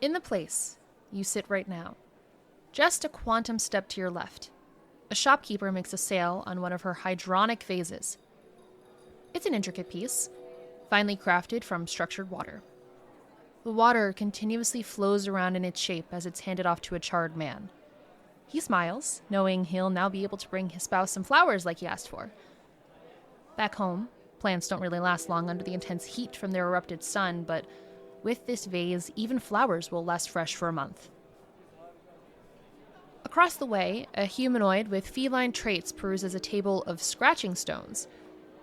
In the place you sit right now, just a quantum step to your left, a shopkeeper makes a sale on one of her hydronic vases. It's an intricate piece, finely crafted from structured water. The water continuously flows around in its shape as it's handed off to a charred man. He smiles, knowing he'll now be able to bring his spouse some flowers like he asked for. Back home, plants don't really last long under the intense heat from their erupted sun, but with this vase, even flowers will last fresh for a month. Across the way, a humanoid with feline traits peruses a table of scratching stones.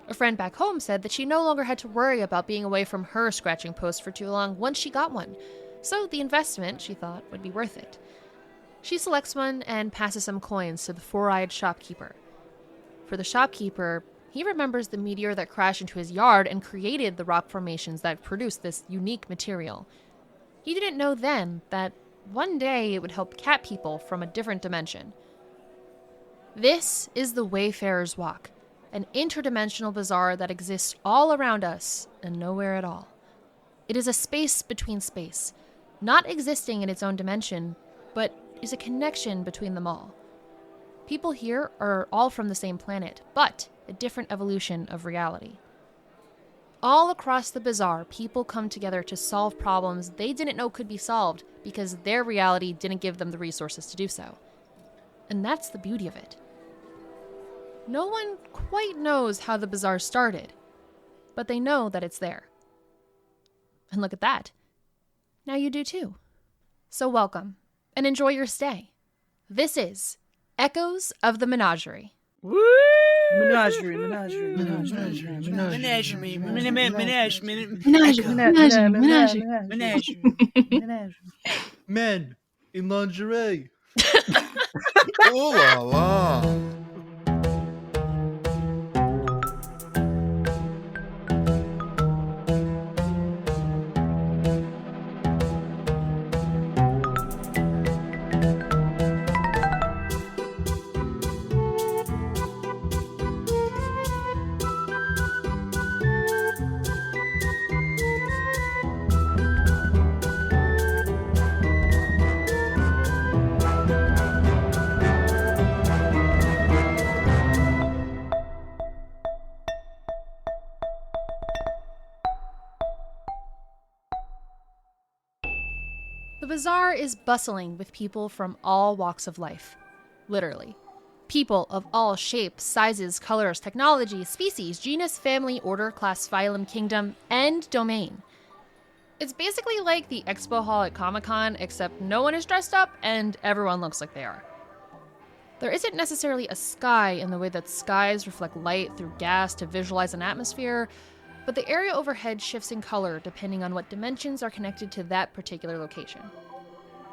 A friend back home said that she no longer had to worry about being away from her scratching post for too long once she got one, so the investment, she thought, would be worth it. She selects one and passes some coins to the four-eyed shopkeeper. For the shopkeeper, he remembers the meteor that crashed into his yard and created the rock formations that produced this unique material. He didn't know then that one day it would help cat people from a different dimension. This is the Wayfarer's Walk, an interdimensional bazaar that exists all around us and nowhere at all. It is a space between space, not existing in its own dimension, but is a connection between them all. People here are all from the same planet, but a different evolution of reality. All across the bazaar, people come together to solve problems they didn't know could be solved because their reality didn't give them the resources to do so. And that's the beauty of it. No one quite knows how the bazaar started, but they know that it's there. And look at that. Now you do too. So welcome, and enjoy your stay. This is Echoes of the Menagerie. Woo! Menagerie. Men in lingerie. Ooh la la. The bazaar is bustling with people from all walks of life. Literally. People of all shapes, sizes, colors, technology, species, genus, family, order, class, phylum, kingdom, and domain. It's basically like the expo hall at Comic-Con, except no one is dressed up and everyone looks like they are. There isn't necessarily a sky in the way that skies reflect light through gas to visualize an atmosphere, but the area overhead shifts in color depending on what dimensions are connected to that particular location.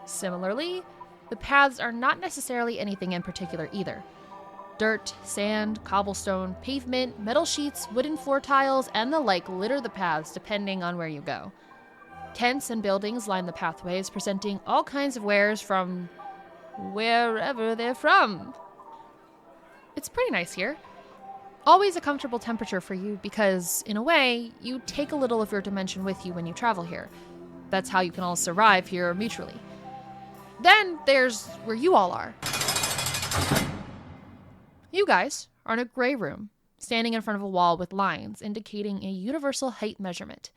Similarly, the paths are not necessarily anything in particular either. Dirt, sand, cobblestone, pavement, metal sheets, wooden floor tiles, and the like litter the paths depending on where you go. Tents and buildings line the pathways, presenting all kinds of wares from wherever they're from. It's pretty nice here. Always a comfortable temperature for you because, in a way, you take a little of your dimension with you when you travel here. That's how you can all survive here mutually. Then there's where you all are. You guys are in a gray room, standing in front of a wall with lines indicating a universal height measurement.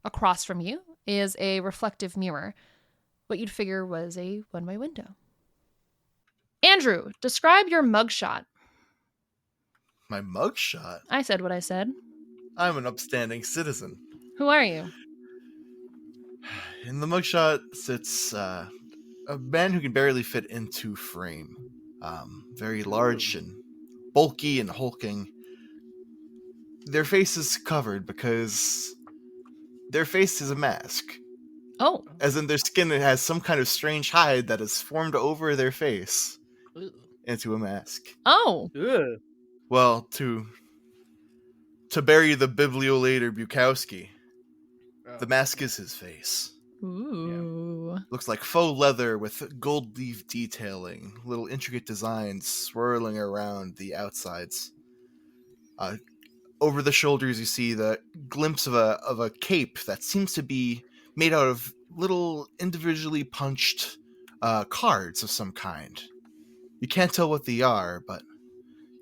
Across from you is a reflective mirror, what you'd figure was a one-way window. Andrew, describe your mugshot. My mugshot? I said what I said. I'm an upstanding citizen. Who are you? In the mugshot sits a man who can barely fit into frame. Very large and bulky and hulking. Their face is covered because their face is a mask. Oh. As in their skin has some kind of strange hide that is formed over their face into a mask. Oh. Ugh. Well, to bury the Bibliolater Bukowski, the mask is his face. Ooh. Yeah. Looks like faux leather with gold leaf detailing, little intricate designs swirling around the outsides. Over the shoulders, you see the glimpse of a cape that seems to be made out of little individually punched cards of some kind. You can't tell what they are, but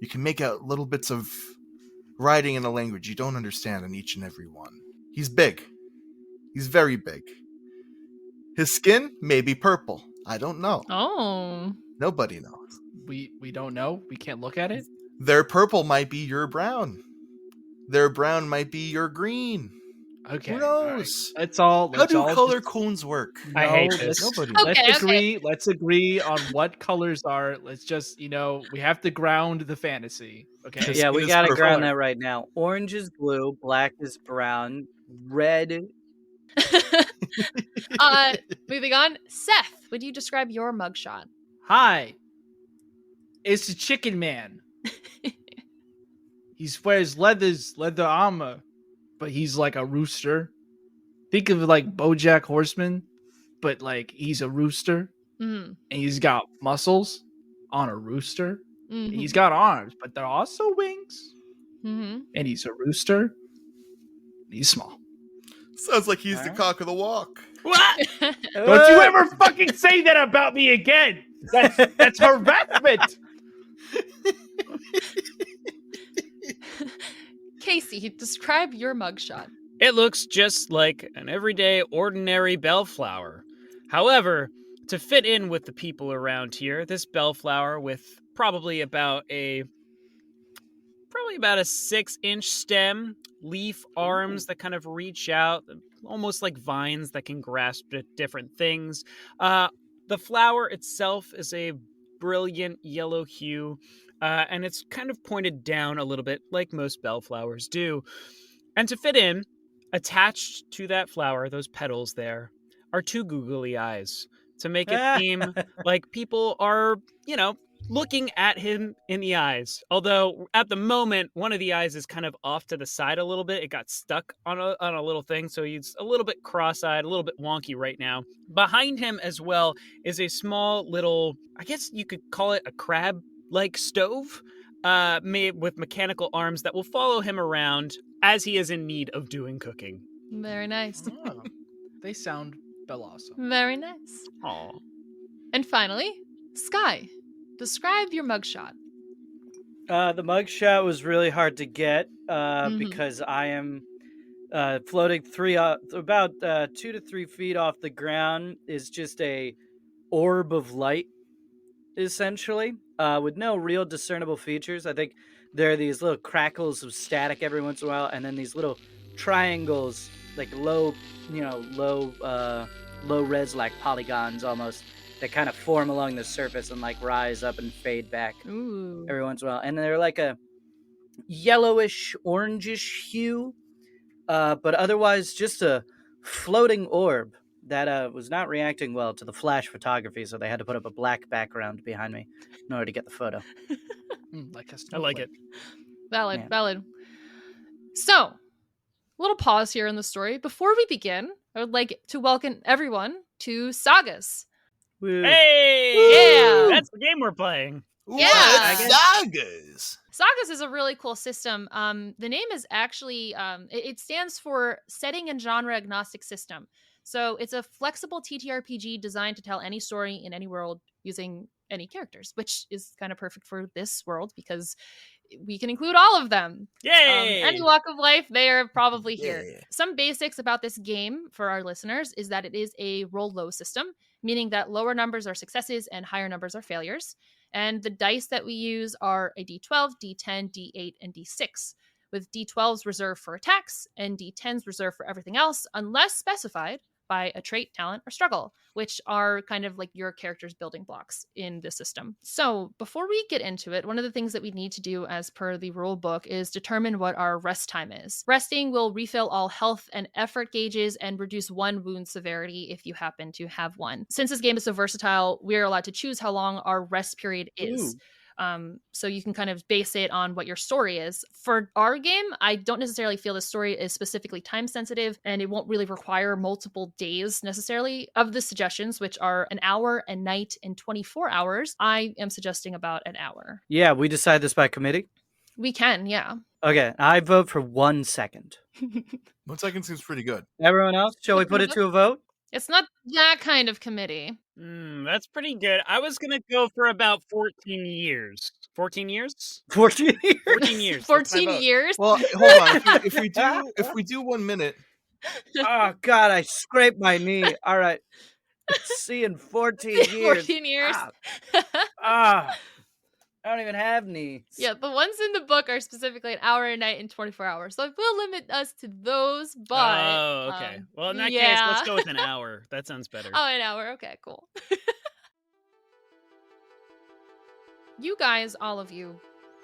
you can make out little bits of writing in a language you don't understand on each and every one. He's big. He's very big. His skin may be purple. I don't know. Oh. Nobody knows. We don't know. We can't look at it. Their purple might be your brown. Their brown might be your green. Okay. Who knows? All right. How do color cones work? I hate this. Nobody Okay, knows. Let's agree. Let's agree on what colors are. Let's just, we have to ground the fantasy. Okay. His Yeah, skin we is gotta purple. ground that right now. Orange is blue, black is brown, red. Moving on. Seth, would you describe your mugshot? Hi. It's the Chicken Man. He wears leather armor, but he's like a rooster. Think of it like BoJack Horseman, but like he's a rooster, Mm. and he's got muscles on a rooster. Mhm. And he's got arms, but they're also wings. Mhm. And he's a rooster. He's small. Sounds like he's the Alright. cock of the walk. What? Don't you ever fucking say that about me again. That's harassment. Casey, describe your mugshot. It looks just like an everyday, ordinary bellflower. However, to fit in with the people around here, this bellflower with probably about a 6-inch stem, leaf arms that kind of reach out, almost like vines that can grasp at different things. The flower itself is a brilliant yellow hue, and it's kind of pointed down a little bit, like most bellflowers do. And to fit in, attached to that flower, those petals there, are 2 googly eyes to make it seem like people are, looking at him in the eyes. Although at the moment, one of the eyes is kind of off to the side a little bit. It got stuck on a little thing, so he's a little bit cross-eyed, a little bit wonky right now. Behind him as well is a small little, I guess you could call it a crab-like stove, made with mechanical arms that will follow him around as he is in need of doing cooking. Very nice. Oh, they sound awesome. Very nice. Aw. And finally, Sky, describe your mugshot. The mugshot was really hard to get Mhm. because I am floating about 2 to 3 feet off the ground. Is just a orb of light, essentially, with no real discernible features. I think there are these little crackles of static every once in a while, and then these little triangles, like low res, like polygons almost, that kind of form along the surface and like rise up and fade back Ooh. every once in a while. And they're like a yellowish, orangish hue, but otherwise just a floating orb that was not reacting well to the flash photography, so they had to put up a black background behind me in order to get the photo. Like a I like it. Valid, Yeah. valid. So, little pause here in the story. Before we begin, I would like to welcome everyone to SAGAS. Woo. Hey! Yeah. That's the game we're playing. Yeah. Let's Sagas. SAGAS is a really cool system. The name is actually, it stands for Setting and Genre Agnostic System. So it's a flexible TTRPG designed to tell any story in any world using any characters, which is kind of perfect for this world because we can include all of them. Yay! Any walk of life, they are probably here. Yeah. Some basics about this game for our listeners is that it is a roll low system, meaning that lower numbers are successes and higher numbers are failures. And the dice that we use are a D12, D10, D8, and D6, with D12s reserved for attacks and D10s reserved for everything else, unless specified by a trait, talent, or struggle, which are kind of like your character's building blocks in the system. So before we get into it, one of the things that we need to do as per the rule book is determine what our rest time is. Resting will refill all health and effort gauges and reduce 1 wound severity if you happen to have one. Since this game is so versatile, we are allowed to choose how long our rest period is. So you can kind of base it on what your story is. For our game, I don't necessarily feel the story is specifically time sensitive, and it won't really require multiple days necessarily. Of the suggestions, which are an hour, a night, and 24 hours, I am suggesting about an hour. Yeah, we decide this by committee. We can, yeah. Okay, I vote for 1 second. 1 second seems pretty good. Everyone else, shall we put it to a vote? It's not that kind of committee. That's pretty good. I was gonna go for about 14 years. 14 years? 14 years. 14 years. That's my 14 vote. years? Well, hold on. If we do 1 minute, Oh, God, I scraped my knee. All right. Let's see in 14 years. 14 years. Ah. I don't even have knees. Yeah, the ones in the book are specifically an hour a night and 24 hours. So it will limit us to those, but... Oh, okay. Well, in that case, let's go with an hour. That sounds better. Oh, an hour. Okay, cool. You guys, all of you,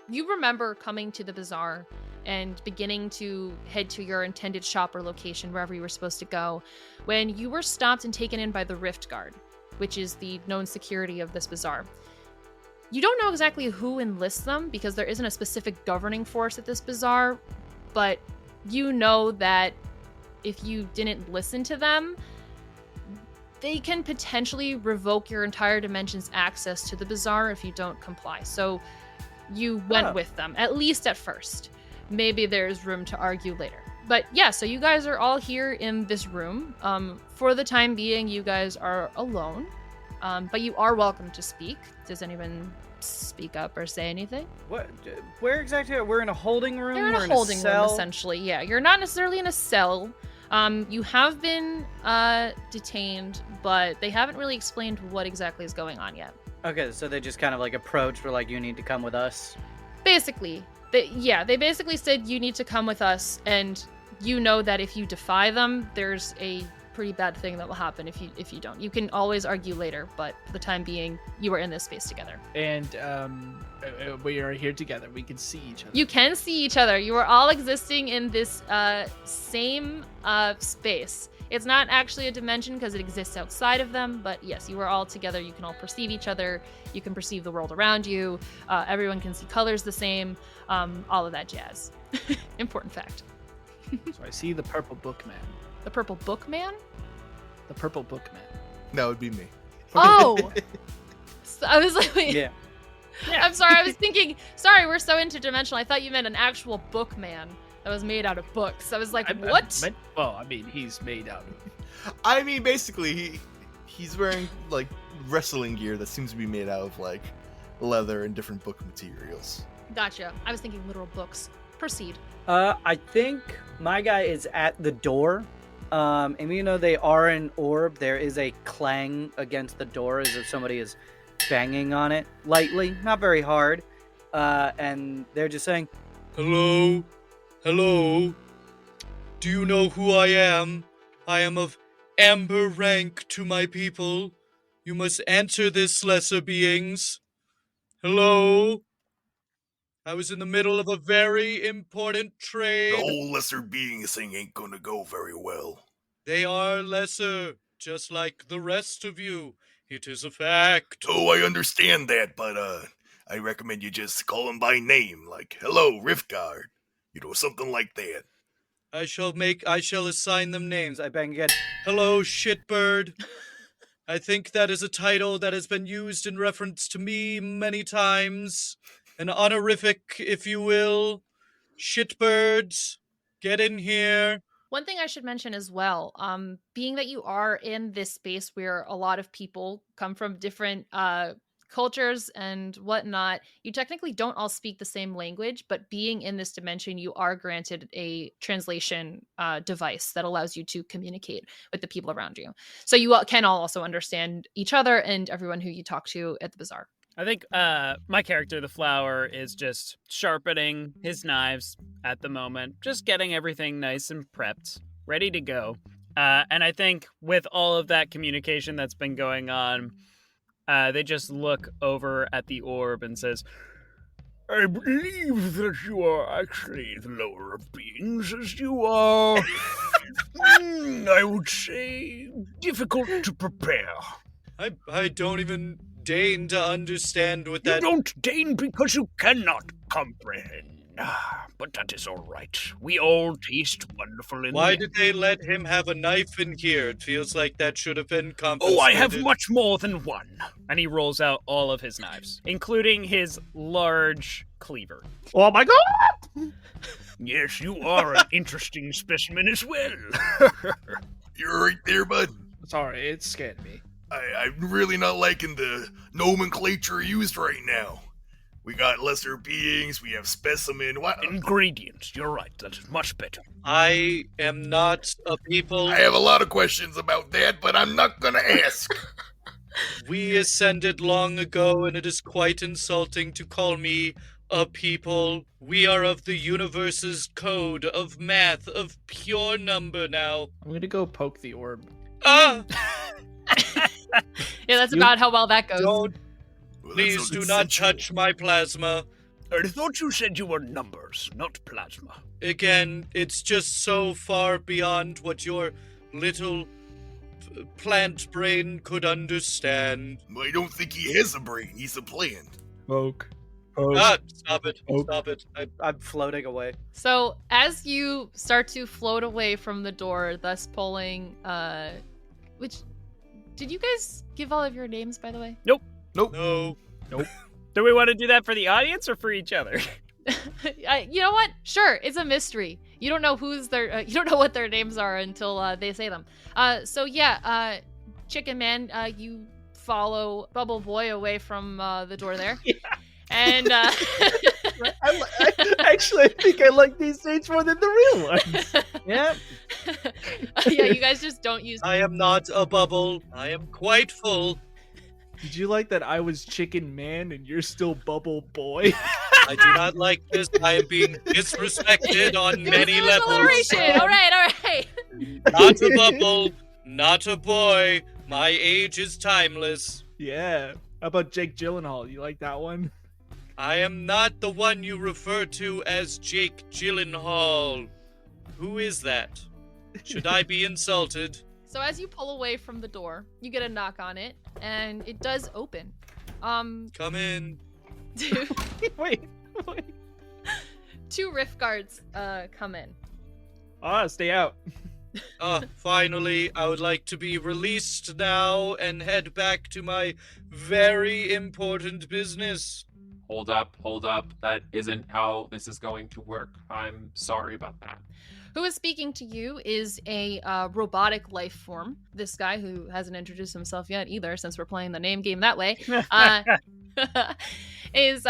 you remember coming to the bazaar and beginning to head to your intended shop or location, wherever you were supposed to go, when you were stopped and taken in by the Rift Guard, which is the known security of this bazaar. You don't know exactly who enlists them because there isn't a specific governing force at this bazaar, but you know that if you didn't listen to them, they can potentially revoke your entire dimension's access to the bazaar if you don't comply. So you went with them, at least at first. Maybe there's room to argue later. But yeah, so you guys are all here in this room. For the time being, you guys are alone. But you are welcome to speak. Does anyone speak up or say anything? What? Where exactly? We're in a holding room? You're in a holding room, essentially. Yeah, you're not necessarily in a cell. You have been detained, but they haven't really explained what exactly is going on yet. Okay, so they just kind of like approached, were like, you need to come with us? Basically. They basically said you need to come with us, and you know that if you defy them, there's a pretty bad thing that will happen if you don't. You can always argue later, but for the time being, you are in this space together. And we are here together. We can see each other. You can see each other. You are all existing in this same space. It's not actually a dimension because it exists outside of them, but yes, you are all together. You can all perceive each other. You can perceive the world around you. Everyone can see colors the same. All of that jazz. Important fact. So I see the purple bookman. The purple bookman? The purple bookman. that would be me. Oh! So I was like, wait. Yeah. I'm sorry, I was thinking, sorry, we're so interdimensional. I thought you meant an actual bookman that was made out of books. I was like, what? He's made out of... I mean, basically, he's wearing, like, wrestling gear that seems to be made out of, like, leather and different book materials. Gotcha. I was thinking literal books. Proceed. I think my guy is at the door. And even though they are an orb, there is a clang against the door as if somebody is banging on it lightly, not very hard. And they're just saying, Hello? Hello? Do you know who I am? I am of amber rank to my people. You must answer this, lesser beings. Hello? I was in the middle of a very important trade. The whole lesser beings thing ain't gonna go very well. They are lesser, just like the rest of you. It is a fact. Oh, I understand that, but, I recommend you just call him by name, like, hello, Riftguard. You know, something like that. I shall assign them names. I bang again. Hello, shitbird. I think that is a title that has been used in reference to me many times. An honorific, if you will. Shitbirds, get in here. One thing I should mention as well, being that you are in this space where a lot of people come from different cultures and whatnot, you technically don't all speak the same language, but being in this dimension, you are granted a translation device that allows you to communicate with the people around you. So you can all also understand each other and everyone who you talk to at the bazaar. I think my character, the flower, is just sharpening his knives at the moment, just getting everything nice and prepped, ready to go. And I think with all of that communication that's been going on, they just look over at the orb and says, I believe that you are actually the lower of beings, as you are, I would say, difficult to prepare. I don't even deign to understand what that... You don't deign because you cannot comprehend. But that is all right. We all taste wonderful in Why the did they let him have a knife in here? It feels like that should have been confiscated. Oh, I have much more than one. and he rolls out all of his knives, including his large cleaver. Oh my god! Yes, you are an interesting specimen as well. You're right there, bud. Sorry, it scared me. I'm really not liking the nomenclature used right now. We got lesser beings, we have specimen. What? Ingredients, you're right, that is much better. I am not a people. I have a lot of questions about that, but I'm not gonna ask. We ascended long ago, and it is quite insulting to call me a people. We are of the universe's code, of math, of pure number now. I'm gonna go poke the orb. Ah! Yeah, that's about how well that goes. Don't. Well, Please do not touch my plasma. I thought you said you were numbers, not plasma. Again, it's just so far beyond what your little plant brain could understand. I don't think he has a brain, he's a plant. Poke. Ah, stop it. Oh. Stop it. I'm floating away. So as you start to float away from the door, thus pulling, which, did you guys give all of your names, by the way? No. Do we want to do that for the audience or for each other? You know what? Sure, it's a mystery. You don't know you don't know what their names are until they say them. So yeah, Chicken Man, you follow Bubble Boy away from the door there. Yeah. And Actually, I think I like these names more than the real ones. Yeah. yeah, you guys just don't use. I am not a bubble. I am quite full. Did you like that I was Chicken Man and you're still Bubble Boy? I do not like this. I am being disrespected on many It was levels. alliteration. All right. Not a bubble, not a boy. My age is timeless. Yeah. How about Jake Gyllenhaal? You like that one? I am not the one you refer to as Jake Gyllenhaal. Who is that? Should I be insulted? So as you pull away from the door, you get a knock on it, and it does open. Come in. Wait. Two Rift Guards come in. Stay out. Finally, I would like to be released now and head back to my very important business. Hold up. That isn't how this is going to work. I'm sorry about that. Who is speaking to you is a robotic life form. This guy, who hasn't introduced himself yet either, since we're playing the name game that way, he's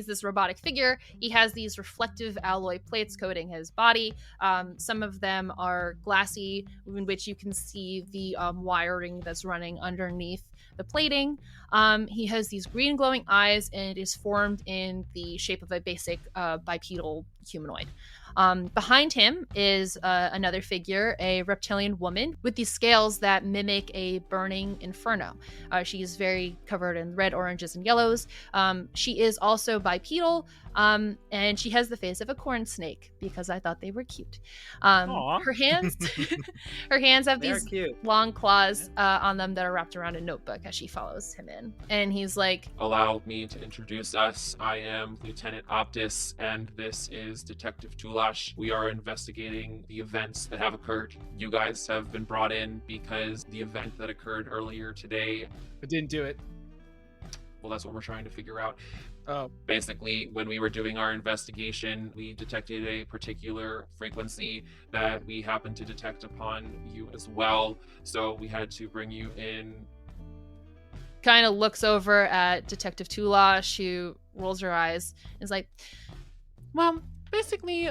this robotic figure. He has these reflective alloy plates coating his body. Some of them are glassy, in which you can see the wiring that's running underneath the plating. He has these green glowing eyes, and it is formed in the shape of a basic bipedal humanoid. Behind him is another figure, a reptilian woman with these scales that mimic a burning inferno. She is very covered in red, oranges, and yellows. She is also bipedal, and she has the face of a corn snake because I thought they were cute. Her hands, her hands have They're these cute. long claws on them that are wrapped around a notebook as she follows him in. And he's like, Allow me to introduce us. I am Lieutenant Optus, and this is Detective Tulash. We are investigating the events that have occurred. You guys have been brought in because the event that occurred earlier today. I didn't do it. Well, that's what we're trying to figure out. Oh. Basically, when we were doing our investigation, we detected a particular frequency that we happened to detect upon you as well. So we had to bring you in. kind of looks over at Detective Tulash, who rolls her eyes, and is like, well, basically,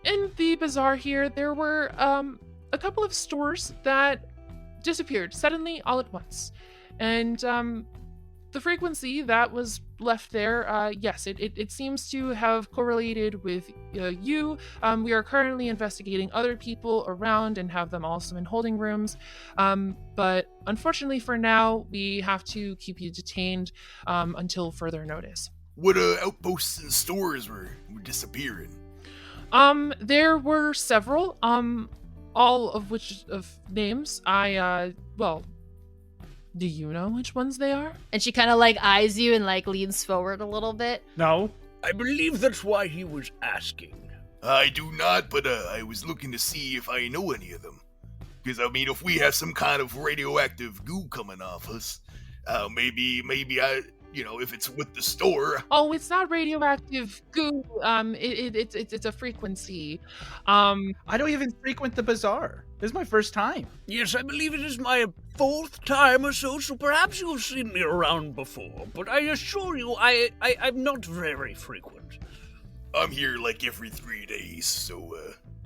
in the bazaar here, there were a couple of stores that disappeared suddenly all at once. And the frequency that was left there, yes, it seems to have correlated with you. We are currently investigating other people around and have them also in holding rooms. But unfortunately for now, we have to keep you detained until further notice. What outposts and stores were disappearing? There were several, all of which of names well, do you know which ones they are? and she kind of like eyes you and like leans forward a little bit. No. I believe that's why he was asking. I do not, but I was looking to see if I know any of them. Because, I mean, if we have some kind of radioactive goo coming off us, maybe I, if it's with the store. Oh, it's not radioactive goo. It's a frequency. I don't even frequent the bazaar. This is my first time. Yes, I believe it is my 4th time or so perhaps you've seen me around before, but I assure you, I'm not very frequent. I'm here like every 3 days, so,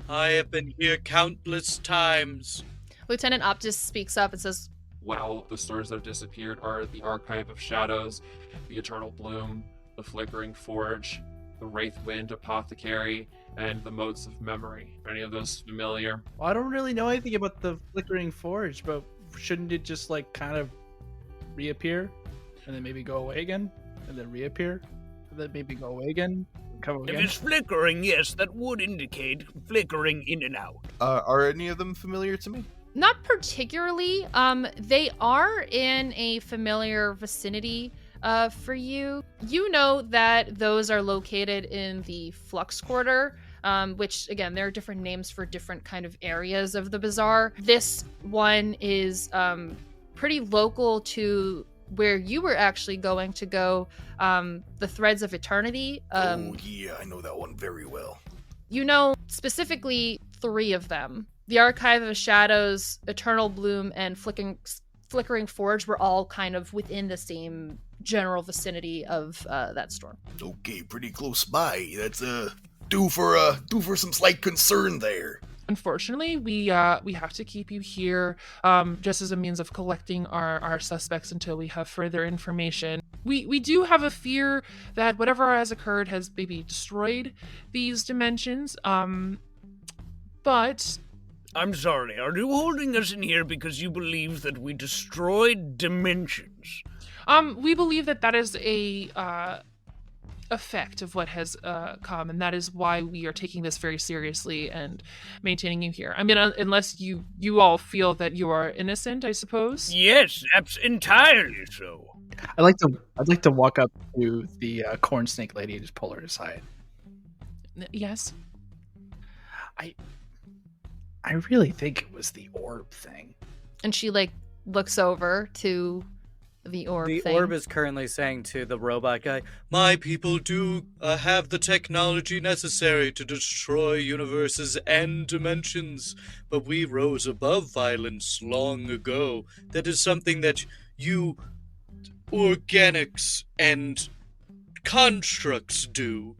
I have been here countless times. Lieutenant Optus speaks up and says, Well, the stores that have disappeared are the Archive of Shadows, the Eternal Bloom, the Flickering Forge, the Wraith Wind Apothecary, and the Modes of Memory. Are any of those familiar? Well, I don't really know anything about the Flickering Forge, but shouldn't it just like kind of reappear and then maybe go away again and then reappear and then maybe go away again? Come If again? it's flickering, yes, that would indicate flickering in and out. Are any of them familiar to me? not particularly. They are in a familiar vicinity for you. You know that those are located in the Flux Quarter, which, again, there are different names for different kind of areas of the bazaar. This one is pretty local to where you were actually going to go, the Threads of Eternity. Oh, yeah, I know that one very well. You know specifically 3 of them. The Archive of Shadows, Eternal Bloom, and Flickering Forge were all kind of within the same general vicinity of that store. Okay, pretty close by. That's due for some slight concern there. Unfortunately, we have to keep you here just as a means of collecting our suspects until we have further information. We do have a fear that whatever has occurred has maybe destroyed these dimensions, but... I'm sorry, are you holding us in here because you believe that we destroyed dimensions? We believe that is a effect of what has come, and that is why we are taking this very seriously and maintaining you here. I mean, unless you all feel that you are innocent, I suppose. Yes, entirely so. I'd like to walk up to the corn snake lady and just pull her aside. Yes. I really think it was the orb thing. And she looks over to the orb The thing. orb is currently saying to the robot guy, My people do have the technology necessary to destroy universes and dimensions, but we rose above violence long ago. That is something that you organics and constructs do.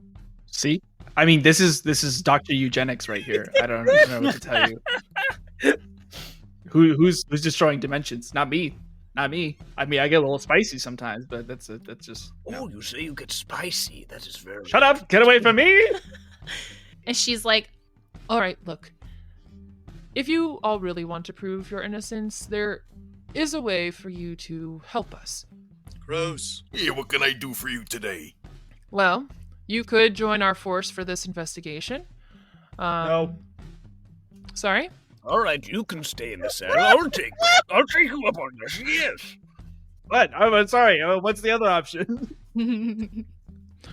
See? I mean, this is Dr. Eugenics right here. I don't know what to tell you. Who's destroying dimensions? Not me. Not me. I mean, I get a little spicy sometimes, but that's just. Oh, you say you get spicy. That is very. Shut up! Get away from me! And she's like, All right, look. If you all really want to prove your innocence, there is a way for you to help us. Gross. Yeah, what can I do for you today? Well, you could join our force for this investigation. No. Sorry? All right, you can stay in the cell. I'll take you up on this. Yes. What? I'm sorry. What's the other option?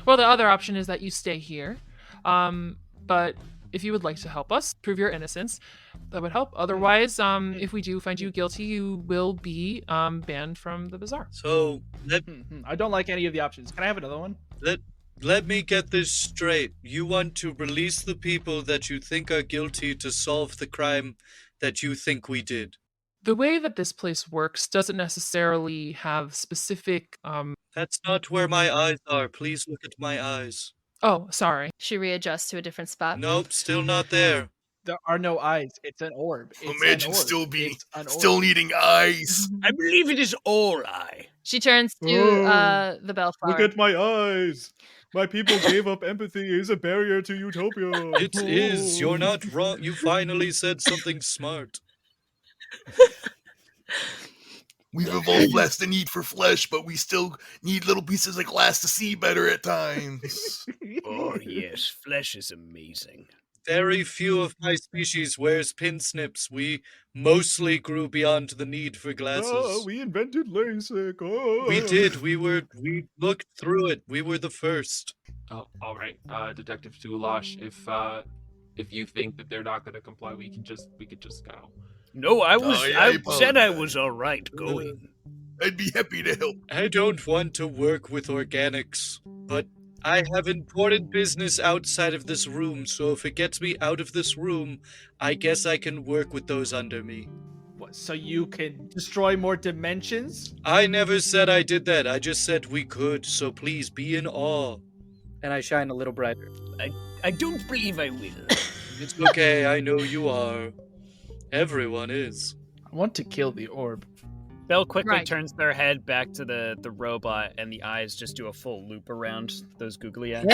Well, the other option is that you stay here. But if you would like to help us prove your innocence, that would help. Otherwise, if we do find you guilty, you will be banned from the bazaar. So I don't like any of the options. Can I have another one? Let me get this straight. You want to release the people that you think are guilty to solve the crime that you think we did. The way that this place works doesn't necessarily have specific... That's not where my eyes are. Please look at my eyes. Oh, sorry. she readjusts to a different spot. Nope, still not there. There are no eyes. It's an orb. It's Imagine an orb. still needing eyes. I believe it is all eye. She turns to the bellflower. Look at my eyes. My people gave up empathy. It is a barrier to utopia. It is. You're not wrong. You finally said something smart. We've evolved less the need for flesh, but we still need little pieces of glass to see better at times. Oh, yes. Flesh is amazing. Very few of my species wears pin snips. We mostly grew beyond the need for glasses. Oh, we invented LASIK. Oh. We did. We looked through it. We were the first. Oh, all right, Detective Tulash. If you think that they're not going to comply, we could just go. No, I yeah, said I apologize. was all right going. I'd be happy to help. I don't want to work with organics, but I have important business outside of this room, so if it gets me out of this room, I guess I can work with those under me. What, so you can destroy more dimensions? I never said I did that. I just said we could, so please be in awe. And I shine a little brighter. I don't believe I will. It's okay, I know you are. Everyone is. I want to kill the orb. Belle quickly Right. turns their head back to the robot, and the eyes just do a full loop around those googly eyes.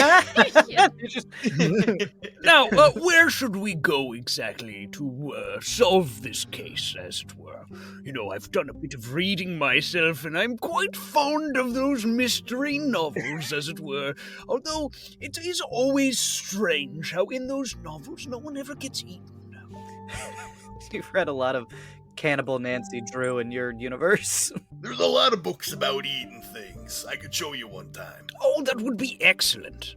Now, where should we go exactly to solve this case, as it were? You know, I've done a bit of reading myself, and I'm quite fond of those mystery novels, as it were. Although, it is always strange how in those novels no one ever gets eaten. You've read a lot of Cannibal Nancy Drew in your universe. There's a lot of books about eating things. I could show you one time. Oh, that would be excellent.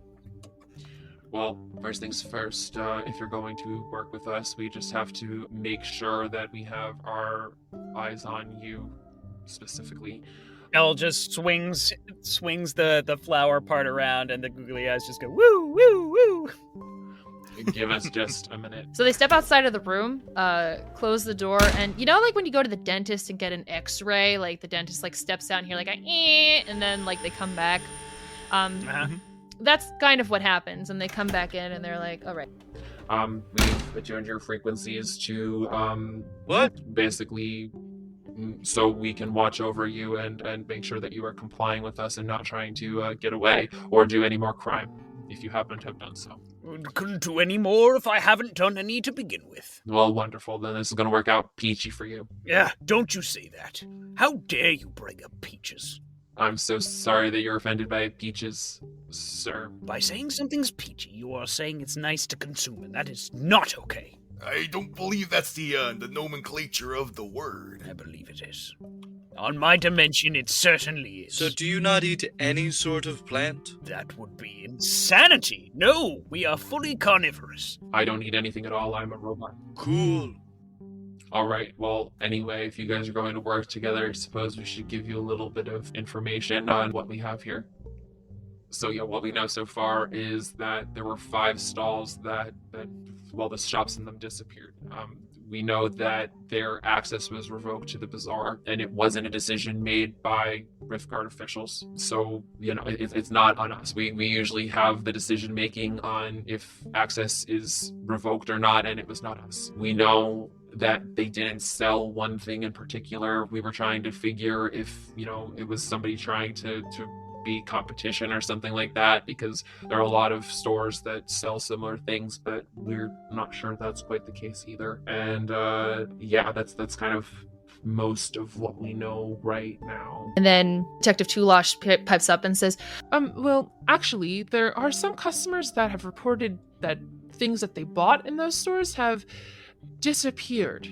Well, first things first, if you're going to work with us, we just have to make sure that we have our eyes on you specifically. Elle just swings the flower part around, and the googly eyes just go woo woo woo. Give us just a minute. So they step outside of the room, close the door, and you know, like when you go to the dentist and get an X-ray, like the dentist like steps out and you're like, and then like they come back. That's kind of what happens, and they come back in and they're like, all right. We've attuned your frequencies to What? basically so we can watch over you and make sure that you are complying with us and not trying to get away or do any more crime if you happen to have done so. Couldn't do any more if I haven't done any to begin with. Well, wonderful. Then this is going to work out peachy for you. Yeah, don't you say that. How dare you bring up peaches? I'm so sorry that you're offended by peaches, sir. By saying something's peachy, you are saying it's nice to consume, and that is not okay. I don't believe that's the nomenclature of the word. I believe it is. On my dimension, it certainly is. So do you not eat any sort of plant? That would be insanity. No, we are fully carnivorous. I don't eat anything at all. I'm a robot. Cool. All right. Well, anyway, if you guys are going to work together, I suppose we should give you a little bit of information on what we have here. So yeah, what we know so far is that there were 5 stalls that the shops in them disappeared. We know that their access was revoked to the bazaar, and it wasn't a decision made by Riftguard officials. So, you know, it's not on us. We usually have the decision making on if access is revoked or not, and it was not us. We know that they didn't sell one thing in particular. We were trying to figure if, you know, it was somebody trying to be competition or something like that, because there are a lot of stores that sell similar things, but we're not sure that's quite the case either. And yeah, that's kind of most of what we know right now. And then Detective Tulash pipes up and says, Well, actually, there are some customers that have reported that things that they bought in those stores have disappeared,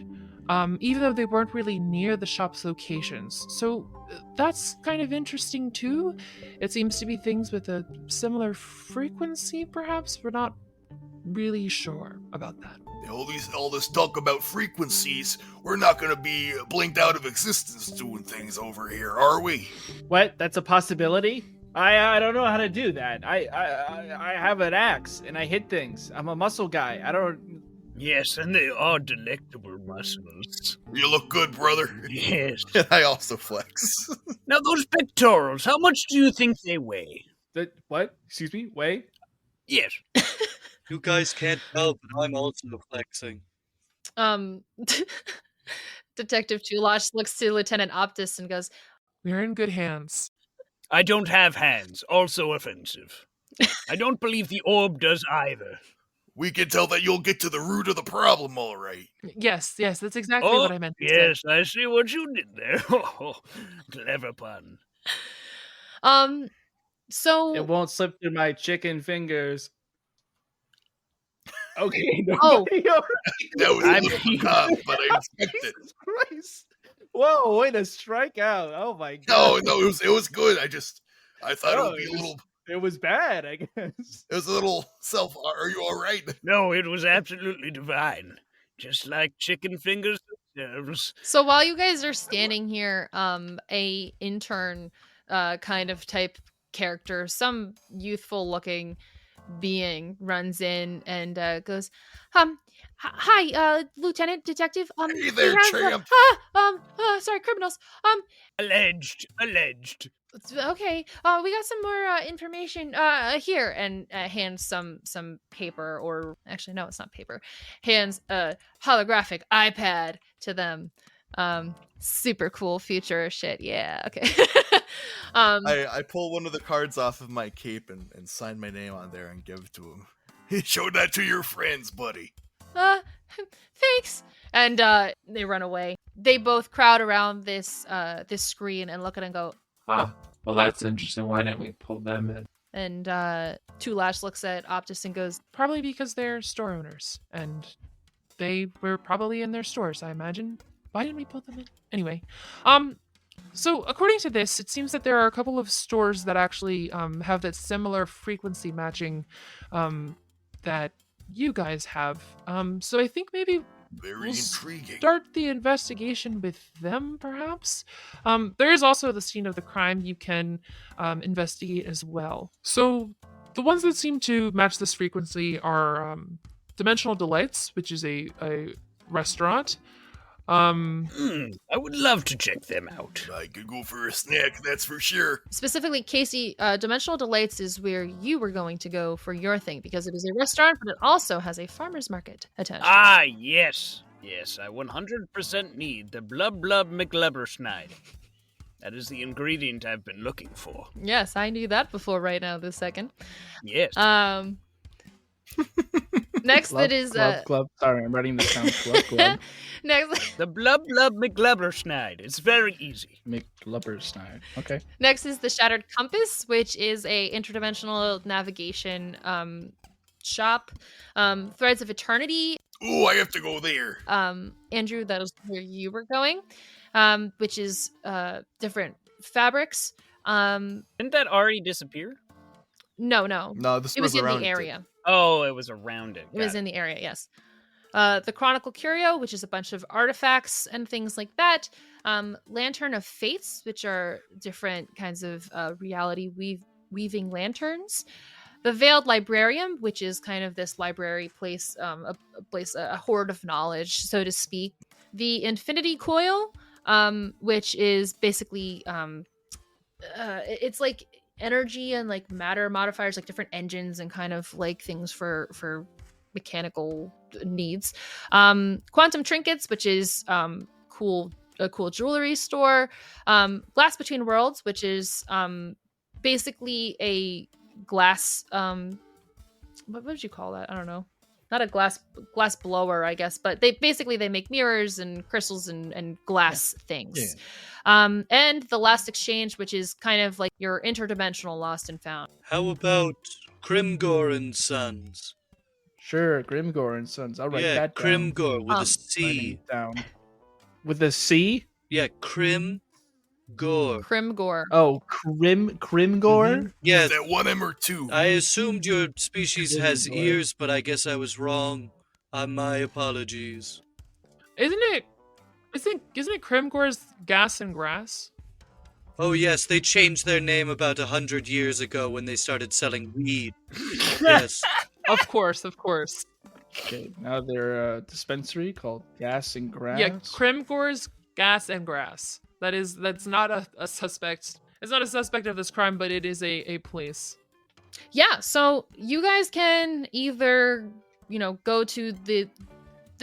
even though they weren't really near the shop's locations. So that's kind of interesting too. It seems to be things with a similar frequency, perhaps. We're not really sure about that. All this talk about frequencies, we're not gonna be blinked out of existence doing things over here, are we? What? That's a possibility? I don't know how to do that. I have an axe and I hit things. I'm a muscle guy. I don't. Yes, and they are delectable muscles. You look good, brother. Yes. I also flex. Now, those pectorals, how much do you think they weigh? What? Excuse me? Wait. Yes. You guys can't tell, but I'm also flexing. Detective Tulash looks to Lieutenant Optus and goes, We're in good hands. I don't have hands, also offensive. I don't believe the orb does either. We can tell that you'll get to the root of the problem, all right. Yes, that's exactly what I meant to say. Yes, I see what you did there. Oh, clever pun. So It won't slip through my chicken fingers. Okay. No, Oh. That was a little tough, but I expected it. Jesus Christ. Whoa, way to strike out. Oh my god. No, it was good. I thought it would be a little. It was bad, I guess. It was a little Are you all right? No, it was absolutely divine. Just like chicken fingers nerves. So while you guys are standing here, a intern kind of type character, some youthful looking being runs in and goes, hi, Lieutenant Detective. Hey We there, have, champ. sorry, criminals. Alleged. Okay, we got some more information here, and hands some paper, or actually no, it's not paper. Hands a holographic iPad to them. Super cool future shit. Yeah, okay. I pull one of the cards off of my cape and sign my name on there and give it to him. Show that to your friends, buddy. Thanks. And they run away. They both crowd around this screen and look at it and go, Ah, well, that's interesting. Why didn't we pull them in? and Tulash looks at Optus and goes, Probably because they're store owners, and they were probably in their stores, I imagine. Why didn't we pull them in? Anyway, so according to this, it seems that there are a couple of stores that actually have that similar frequency matching that you guys have. So I think maybe Very we'll intriguing. start the investigation with them, perhaps. There is also the scene of the crime you can investigate as well. So the ones that seem to match this frequency are Dimensional Delights, which is a restaurant. I would love to check them out. I could go for a snack, that's for sure. specifically, Casey, Dimensional Delights is where you were going to go for your thing, because it is a restaurant, but it also has a farmer's market attached. Ah, yes. Yes, I 100% need the Blub Blub McLubberschneid. That is the ingredient I've been looking for. Yes, I knew that before right now this second. Yes. Next, Club, it is club. Sorry, I'm writing this down. Club. next. The Blub Blub McLubberschneid. It's very easy. McLubbersnine. Okay. Next is the Shattered Compass, which is a interdimensional navigation shop. Threads of Eternity. Ooh, I have to go there. Andrew, that was where you were going, which is different fabrics. Didn't that already disappear? No, No, this it was in around the it. area. Oh, it was around it. It was in the area, yes. The Chronicle Curio, which is a bunch of artifacts and things like that. Lantern of Fates, which are different kinds of reality weaving lanterns. The Veiled Librarium, which is kind of this library place, a hoard of knowledge, so to speak. The Infinity Coil, which is basically it's like energy and like matter modifiers, like different engines and kind of like things for mechanical needs. Quantum Trinkets, which is a cool jewelry store. Glass Between Worlds, which is basically a glass what would you call that? I don't know. Not a glass blower, I guess, but they make mirrors and crystals and glass things. Yeah. And the Last Exchange, which is kind of like your interdimensional lost and found. How about Crimgor and Sons? Sure, Grimgor and Sons. I'll write that down. Crimgor with a Writing C. it down. With a C? Yeah, Crimgor. Crimgor. Oh, Crimgor? Yeah, Is that one M or two? I assumed your species has ears, but I guess I was wrong. My apologies. Isn't it Krimgor's Gas and Grass? Oh yes, they changed their name about 100 years ago when they started selling weed. Yes. Of course. Okay, now they're a dispensary called Gas and Grass. Yeah, Krimgor's Gas and Grass. That's not a suspect. It's not a suspect of this crime, but it is a place. Yeah, so you guys can either, go to the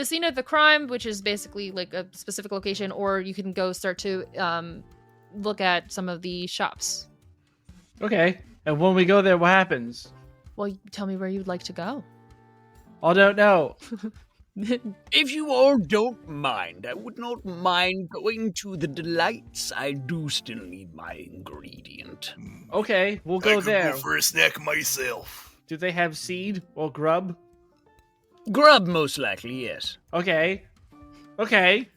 scene of the crime, which is basically like a specific location, or you can go start to look at some of the shops. Okay, and when we go there, what happens? Well, tell me where you'd like to go. I don't know. If you all don't mind, I would not mind going to the Delights. I do still need my ingredient. Okay, we'll I go could there. go for a snack myself. Do they have seed or grub? Grub, most likely, yes. Okay, I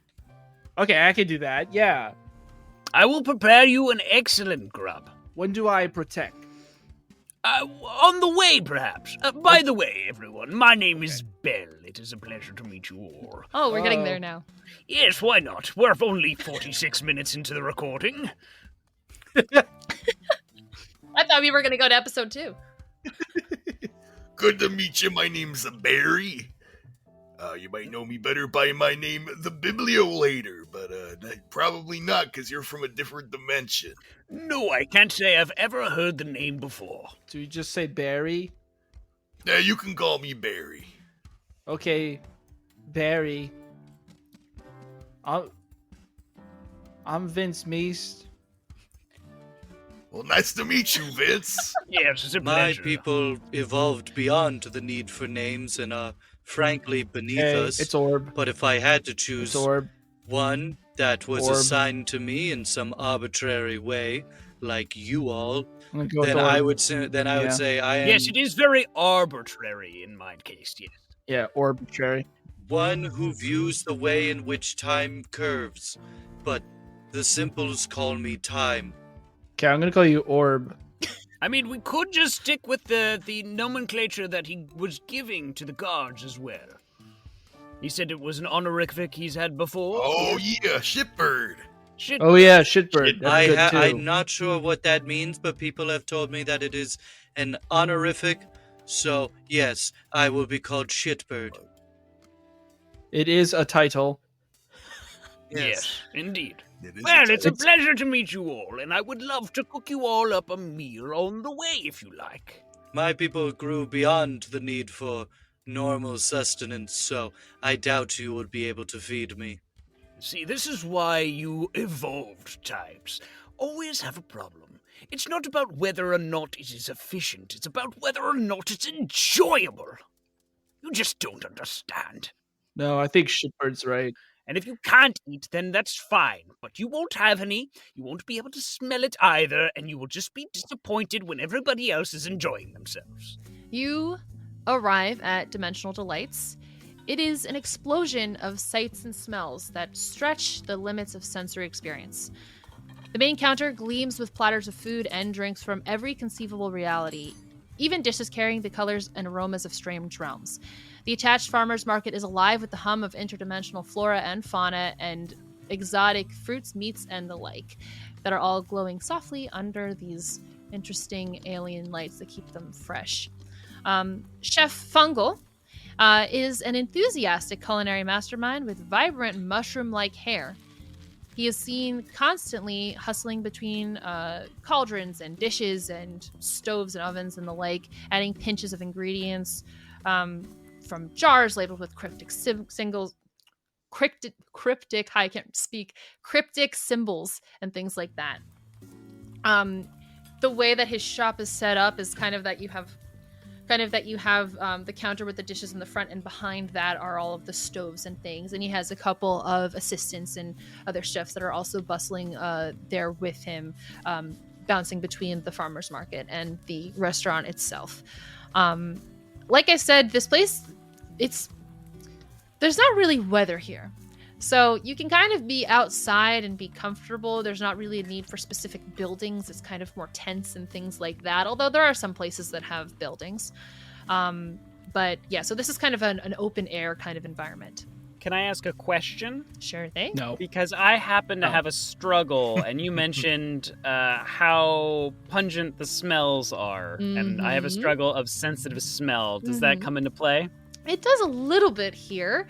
can do that. Yeah. I will prepare you an excellent grub. When do I protect? On the way, perhaps. By the way, everyone, my name is Bell. It is a pleasure to meet you all. Oh, we're getting there now. Yes, why not? We're only 46 minutes into the recording. I thought we were going to go to episode 2. Good to meet you. My name's Barry. You might know me better by my name, the Bibliolater, but probably not, because you're from a different dimension. No, I can't say I've ever heard the name before. Do you just say Barry? You can call me Barry. Okay, Barry. I'm Vince Meeced. Well, nice to meet you, Vince. Yes, it's a My pleasure. people evolved beyond the need for names and are frankly beneath Hey, us. it's Orb. But if I had to It's choose Orb. one that was Orb. assigned to me in some arbitrary way, like you all, I'm gonna go with then Orb. I would say I am Yes, it is very arbitrary in my case, yes. Yeah, arbitrary. one who views the way in which time curves. But the simples call me time. Okay, I'm gonna call you Orb. I mean, we could just stick with the nomenclature that he was giving to the guards as well. He said it was an honorific he's had before. Oh, yeah, Shipbird. Shit. Oh yeah, Shitbird. That's good too. I'm not sure what that means, but people have told me that it is an honorific. So, yes, I will be called Shitbird. It is a title. Yes, indeed. It is Well, it's a It's- pleasure to meet you all, and I would love to cook you all up a meal on the way if you like. My people grew beyond the need for normal sustenance, so I doubt you would be able to feed me. See, this is why you evolved types always have a problem. It's not about whether or not it is efficient, it's about whether or not it's enjoyable. You just don't understand. No, I think Shitbird's right. And if you can't eat, then that's fine. But you won't have any, you won't be able to smell it either, and you will just be disappointed when everybody else is enjoying themselves. You arrive at Dimensional Delights. It is an explosion of sights and smells that stretch the limits of sensory experience. The main counter gleams with platters of food and drinks from every conceivable reality, even dishes carrying the colors and aromas of strange realms. The attached farmers market is alive with the hum of interdimensional flora and fauna and exotic fruits, meats, and the like that are all glowing softly under these interesting alien lights that keep them fresh. Chef Fungal is an enthusiastic culinary mastermind with vibrant mushroom-like hair. He is seen constantly hustling between cauldrons and dishes and stoves and ovens and the like, adding pinches of ingredients from jars labeled with cryptic symbols and things like that. The way that his shop is set up is kind of that you have the counter with the dishes in the front, and behind that are all of the stoves and things. And he has a couple of assistants and other chefs that are also bustling there with him, bouncing between the farmer's market and the restaurant itself. Like I said, this place, there's not really weather here. So you can kind of be outside and be comfortable. There's not really a need for specific buildings. It's kind of more tents and things like that, although there are some places that have buildings. But yeah, so this is kind of an open air kind of environment. Can I ask a question? Sure thing. No. Because I happen to Oh. have a struggle, and you mentioned how pungent the smells are, and I have a Mhm. struggle of sensitive smell. Does that Mhm. come into play? It does a little bit here.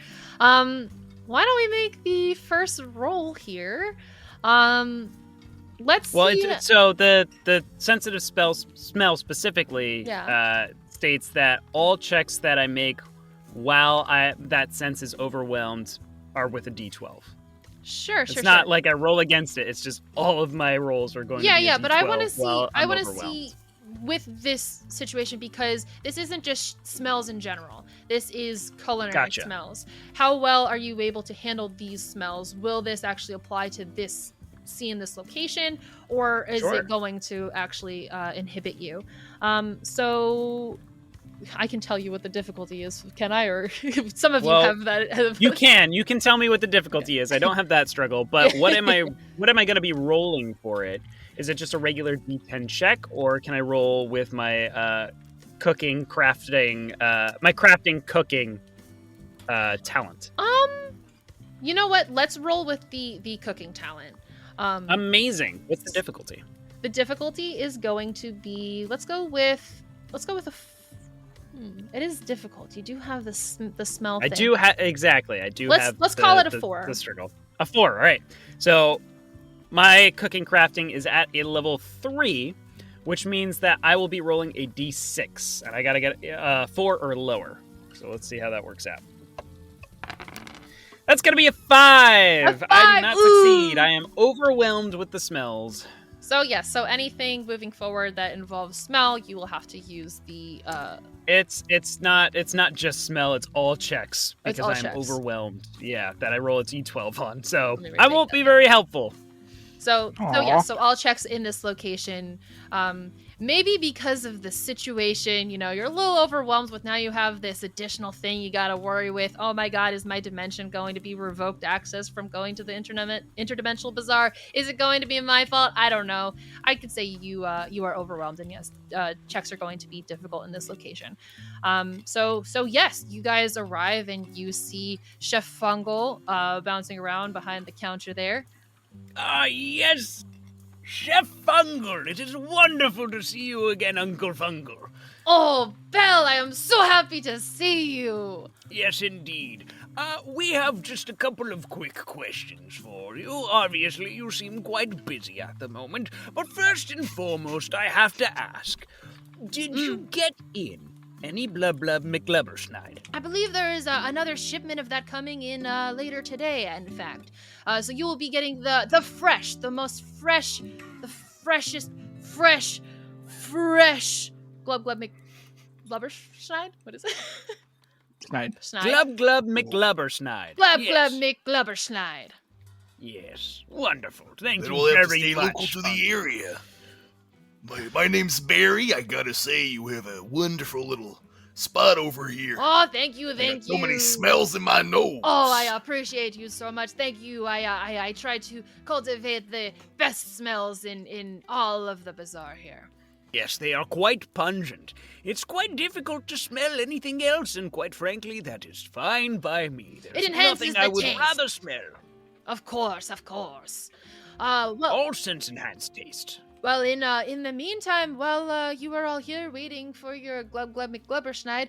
Why don't we make the first roll here? Let's Well, see. so the sensitive smell specifically Yeah. states that all checks that I make while that sense is overwhelmed are with a D12. Sure. It's not like I roll against it. It's just all of my rolls are going to be a but I want to D12 see. while I I'm want to overwhelmed. see with this situation, because this isn't just smells in general. This is culinary Gotcha. smells. How well are you able to handle these smells? Will this actually apply to this scene, this location, or is Sure. it going to actually inhibit you? So I can tell you what the difficulty is. Can I? Or some of Well, you have that. You can tell me what the difficulty is. I don't have that struggle, but what am I going to be rolling for it? Is it just a regular D10 check, or can I roll with my crafting cooking talent? You know what? Let's roll with the cooking talent. Amazing. What's the difficulty? The difficulty is going to be. Let's go with a. It is difficult. You do have the smell. I thing. do have exactly. I do have. Let's call it a 4. The struggle. A 4. All right. So my cooking crafting is at a level 3, which means that I will be rolling a D6, and I gotta get 4 or lower. So let's see how that works out. That's gonna be a 5. I do not succeed. I am overwhelmed with the smells. So yes. So anything moving forward that involves smell, you will have to use the. It's not just smell. It's all checks because all I'm checks. Overwhelmed. Yeah, that I roll a D12 on. So Let me I retake won't that. be very helpful. So yes. So all checks in this location. Maybe because of the situation, you're a little overwhelmed with now you have this additional thing you got to worry with. Oh my God, is my dimension going to be revoked access from going to the interdimensional bazaar? Is it going to be my fault? I don't know. I could say you are overwhelmed, and yes, checks are going to be difficult in this location. So yes, you guys arrive and you see Chef Fungal bouncing around behind the counter there. Ah, yes! Chef Fungal, it is wonderful to see you again, Uncle Fungal. Oh, Belle, I am so happy to see you. Yes, indeed. We have just a couple of quick questions for you. Obviously, you seem quite busy at the moment, but first and foremost, I have to ask, did you get in any blub McLubbersnide? I believe there is another shipment of that coming in later today, in fact. So you will be getting the fresh, the most fresh, the freshest, fresh Glub McGlubbersnide? What is it? Snide. Glub McLubbersnide. Glub Yes. McGlubbersnide. Yes, wonderful. Thank Then you we'll have to very stay much. local to the area. My name's Barry. I gotta say, you have a wonderful little spot over here. Oh, thank you, I got thank so you. many smells in my nose. Oh, I appreciate you so much. Thank you. I try to cultivate the best smells in all of the bazaar here. Yes, they are quite pungent. It's quite difficult to smell anything else, and quite frankly, that is fine by me. There's enhances nothing the I would taste. rather smell. Of course. Well, All sense enhanced taste. Well, in the meantime, while you are all here waiting for your Glub McGlubberschneid,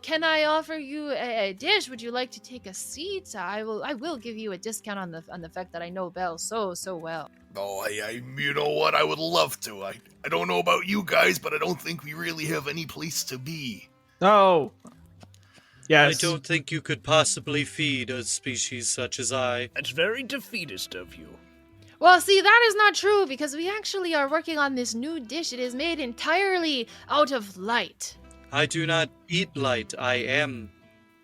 can I offer you a dish? Would you like to take a seat? I will give you a discount on the fact that I know Belle so well. Oh, I you know what? I would love to. I don't know about you guys, but I don't think we really have any place to be. No. Yes. I don't think you could possibly feed a species such as I. That's very defeatist of you. Well, see, that is not true because we actually are working on this new dish. It is made entirely out of light. I do not eat light. I am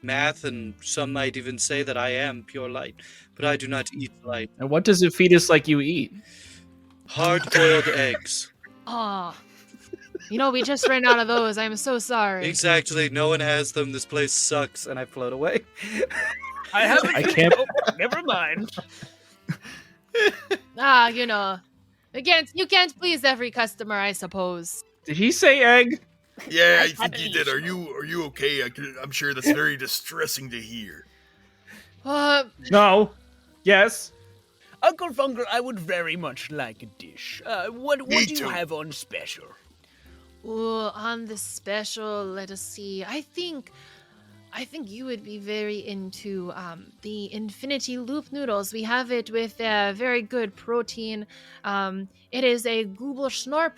math, and some might even say that I am pure light. But I do not eat light. And what does a fetus like you eat? Hard-boiled eggs. Oh, we just ran out of those. I'm so sorry. Exactly. No one has them. This place sucks. And I float away. I haven't. I can't. Oh, never mind. Again, you can't please every customer, I suppose. Did he say egg? Yeah, I think you did. Are you okay? I'm sure that's very distressing to hear. No. Yes. Uncle Fungal, I would very much like a dish. What do you too. have on special? Ooh, on the special, let us see. I think you would be very into the Infinity Loop noodles. We have it with very good protein. It is a Google Schnorp,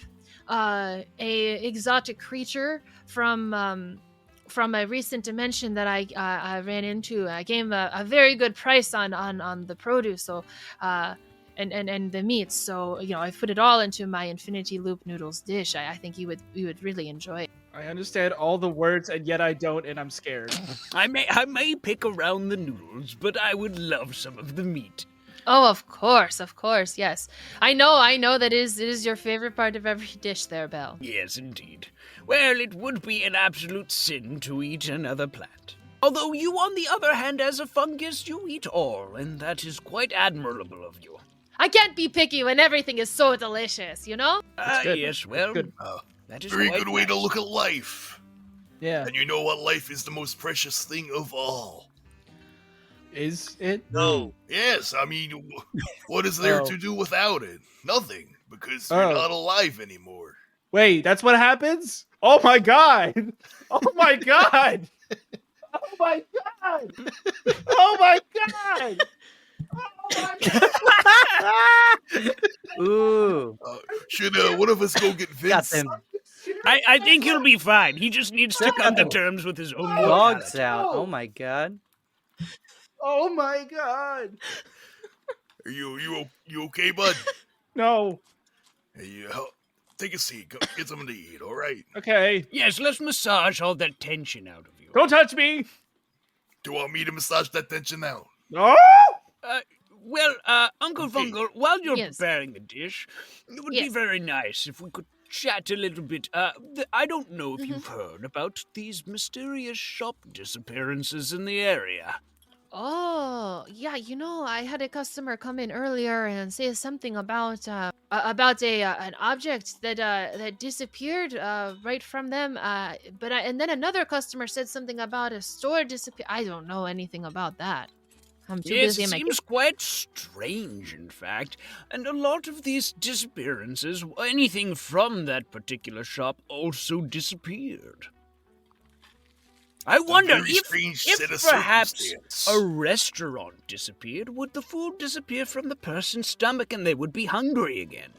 a exotic creature from a recent dimension that I ran into. I gave a very good price on the produce, so and the meats. So I put it all into my Infinity Loop noodles dish. I think you would really enjoy it. I understand all the words, and yet I don't, and I'm scared. I may pick around the noodles, but I would love some of the meat. Oh, of course, yes. I know that it is your favorite part of every dish there, Belle. Yes, indeed. Well, it would be an absolute sin to eat another plant. Although you, on the other hand, as a fungus, you eat all, and that is quite admirable of you. I can't be picky when everything is so delicious, you know? good. Yes, well, Good. that is Very quite good way to nice. look at life. Yeah. And you know what? Life is the most precious thing of all. Is it? No. Yes, I mean, what is there Oh. to do without it? Nothing, because Oh. you're not alive anymore. Wait, that's what happens? Oh my god! Oh my god! Oh my god! Oh my god! Ooh, Should one of us go get got Vince? them I think he'll be fine. He just needs to come to terms with his own dogs mortality. out. Oh my god. Oh my god! Are you okay, bud? No. Hey, take a seat. Go, get something to eat. All right. Okay. Yes, let's massage all that tension out of you. Don't touch me! Do you want me to massage that tension now? No! Well, Uncle Fungal, while you're Yes. preparing the dish, it would be Yes. very nice if we could chat a little bit. I don't know if you've heard about these mysterious shop disappearances in the area. Oh, yeah, I had a customer come in earlier and say something about a an object that disappeared right from them. And then another customer said something about a store disappear. I don't know anything about that. I'm too Yes, busy it in my seems quite strange, in fact. And a lot of these disappearances, anything from that particular shop, also disappeared. I wonder very strange set if of perhaps circumstance. a restaurant disappeared, would the food disappear from the person's stomach and they would be hungry again?